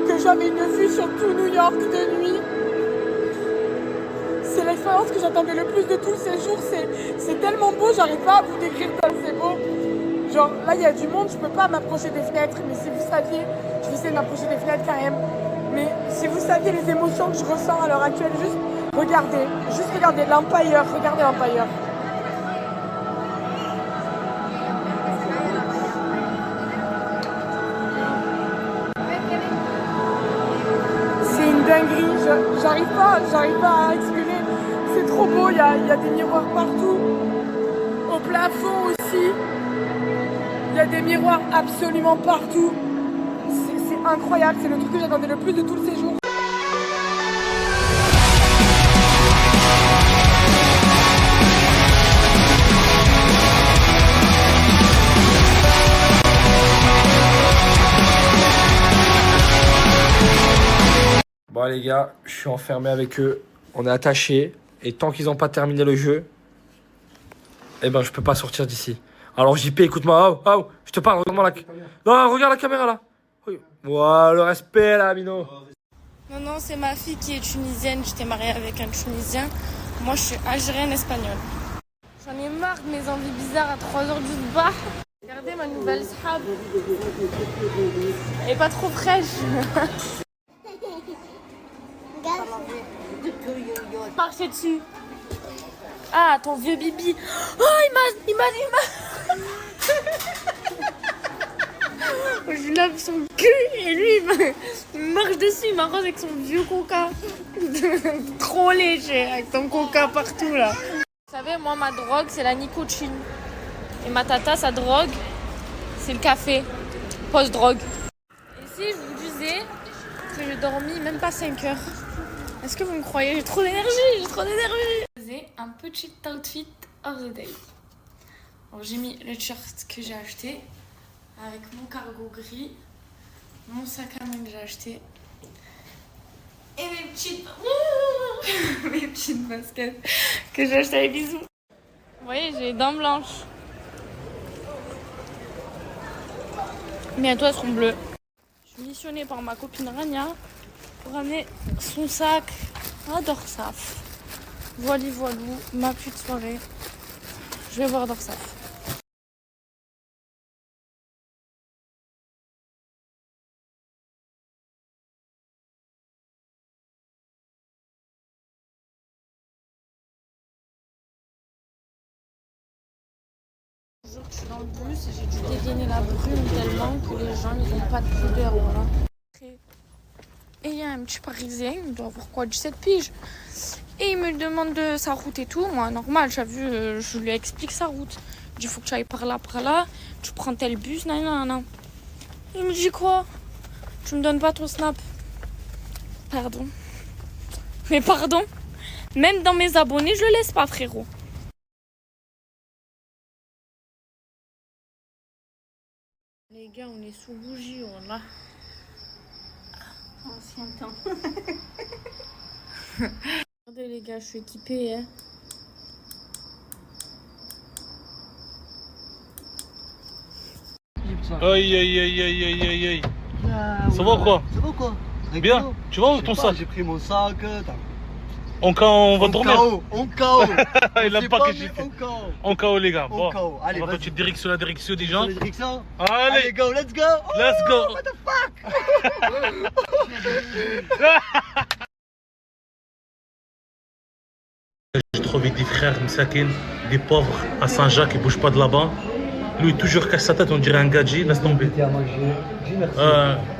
que j'avais une vue sur tout New York de nuit, c'est l'expérience que j'attendais le plus de tous ces jours. C'est tellement beau, j'arrive pas à vous décrire comme c'est beau. Genre là il y a du monde, je peux pas m'approcher des fenêtres, mais si vous saviez, je vais essayer de m'approcher des fenêtres quand même. Mais si vous saviez les émotions que je ressens à l'heure actuelle, juste regardez l'Empire, regardez l'Empire. C'est une dinguerie, j'arrive pas à exprimer. C'est trop beau, il y a des miroirs partout, au plafond aussi. Il y a des miroirs absolument partout. C'est incroyable, c'est le truc que j'attendais le plus de tout le séjour. Bon les gars, je suis enfermé avec eux. On est attachés. Et tant qu'ils n'ont pas terminé le jeu, eh ben je peux pas sortir d'ici. Alors JP, écoute-moi, oh, je te parle, regarde-moi Non, regarde la caméra là. Voilà, le respect là, Amino. Non, c'est ma fille qui est tunisienne, j'étais mariée avec un Tunisien. Moi, je suis algérienne espagnole. J'en ai marre de mes envies bizarres à 3h du soir. Regardez ma nouvelle sahab. Elle est pas trop fraîche. Marchez dessus. Ah, ton vieux bibi. Oh, il m'a. Je lave son cul et lui, il marche dessus, il m'arrose avec son vieux coca. Trop léger, avec ton coca partout là. Vous savez, moi, ma drogue, c'est la nicotine. Et ma tata, sa drogue, c'est le café. Post-drogue. Et si je vous disais que j'ai dormi même pas 5 heures, est-ce que vous me croyez? J'ai trop d'énergie. J'ai un petit outfit of the day. Alors, j'ai mis le shirt que j'ai acheté avec mon cargo gris, mon sac à main que j'ai acheté et mes petites baskets que j'ai acheté avec bisous. Vous voyez, j'ai les dents blanches. Bientôt elles seront bleues. Je suis missionnée par ma copine Rania pour ramener son sac à Dorsaf. Voilou, ma petite soirée. Je vais voir Dorsaf. Je suis dans le bus et j'ai dû dégainer la brume tellement que les gens ils n'ont pas de pudeur, voilà. Et il y a un petit Parisien, il doit avoir quoi, 17 piges. Et il me demande de sa route et tout. Moi, normal, je lui explique sa route. Je dis, il faut que tu ailles par là, tu prends tel bus, nan. Il me dit quoi? Tu me donnes pas ton snap? Pardon. Mais pardon? Même dans mes abonnés, je le laisse pas, frérot. Les gars, on est sous bougie, on là. Ancien temps. Regardez les gars, je suis équipée, hein. Aïe aïe aïe aïe aïe aïe aïe. Ça va quoi? Ça va quoi? Bien? Tu vas où ton sac? J'ai pris mon sac. On va dormir. En KO. Il aime pas que j'ai fait. En KO les gars. Bon. Allez, on va tout direct sur la direction des gens. Allez go, let's go. Let's go. What the fuck? J'ai trouvé des frères Msakin, des pauvres à Saint-Jacques, ils bougent pas de là-bas. Lui, il toujours cache sa tête, on dirait un gadget, laisse tomber.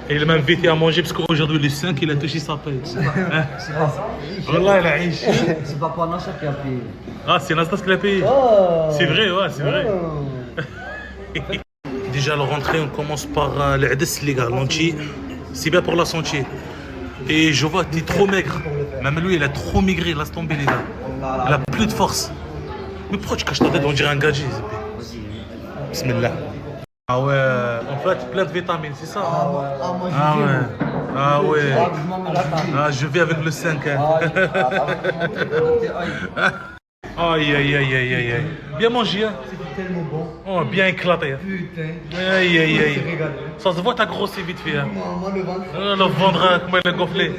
Et il a même vêté à manger parce qu'aujourd'hui, le 5, il a touché sa paye. C'est pas Wallah, il a riche. C'est pas Nasser qui a payé. Ah, c'est Nastas qui l'a payé. C'est vrai, ouais, c'est vrai. Déjà, la rentrée, on commence par l'Ades, les gars, l'anti. C'est bien pour la santé. Et je vois, t'es trop maigre. Même lui, il a trop maigré, laisse tomber, les gars. Il a plus de force. Mais pourquoi tu caches ta tête, on dirait un gadget? Bismillah. Ah ouais, en fait, plein de vitamines, c'est ça? Ah ouais. Ah, je vais avec le 5. Hein. Aïe, aïe, aïe, aïe, aïe, aïe. Bien mangé, hein? C'était tellement bon. Oh, bien éclaté. Hein. Putain. Aïe, aïe, aïe. Ça se voit, t'as grossi vite fait. Hein. Moi, le ventre. Le ventre, comment il a gonflé.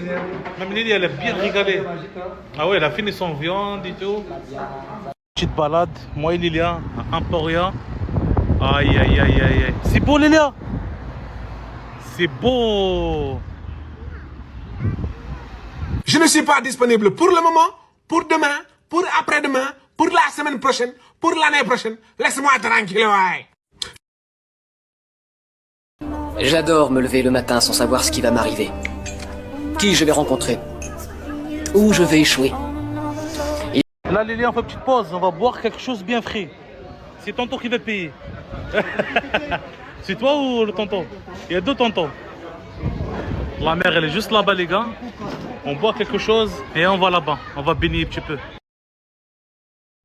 Même Lily, elle a bien régalé. Ah ouais, elle a fini son viande et tout. Petite balade, moi et Lilia, à Emporia. Aïe, aïe, aïe, aïe, aïe. C'est beau, Lilia? C'est beau. Je ne suis pas disponible pour le moment, pour demain, pour après-demain, pour la semaine prochaine, pour l'année prochaine. Laisse-moi tranquille, ouais. J'adore me lever le matin sans savoir ce qui va m'arriver. Qui je vais rencontrer. Où je vais échouer. Là, Lilia, on fait une petite pause. On va boire quelque chose bien frais. C'est tonton qui va payer. C'est toi ou le tonton? Il y a deux tontons. La mère, elle est juste là-bas, les gars. On boit quelque chose et on va là-bas. On va baigner un petit peu.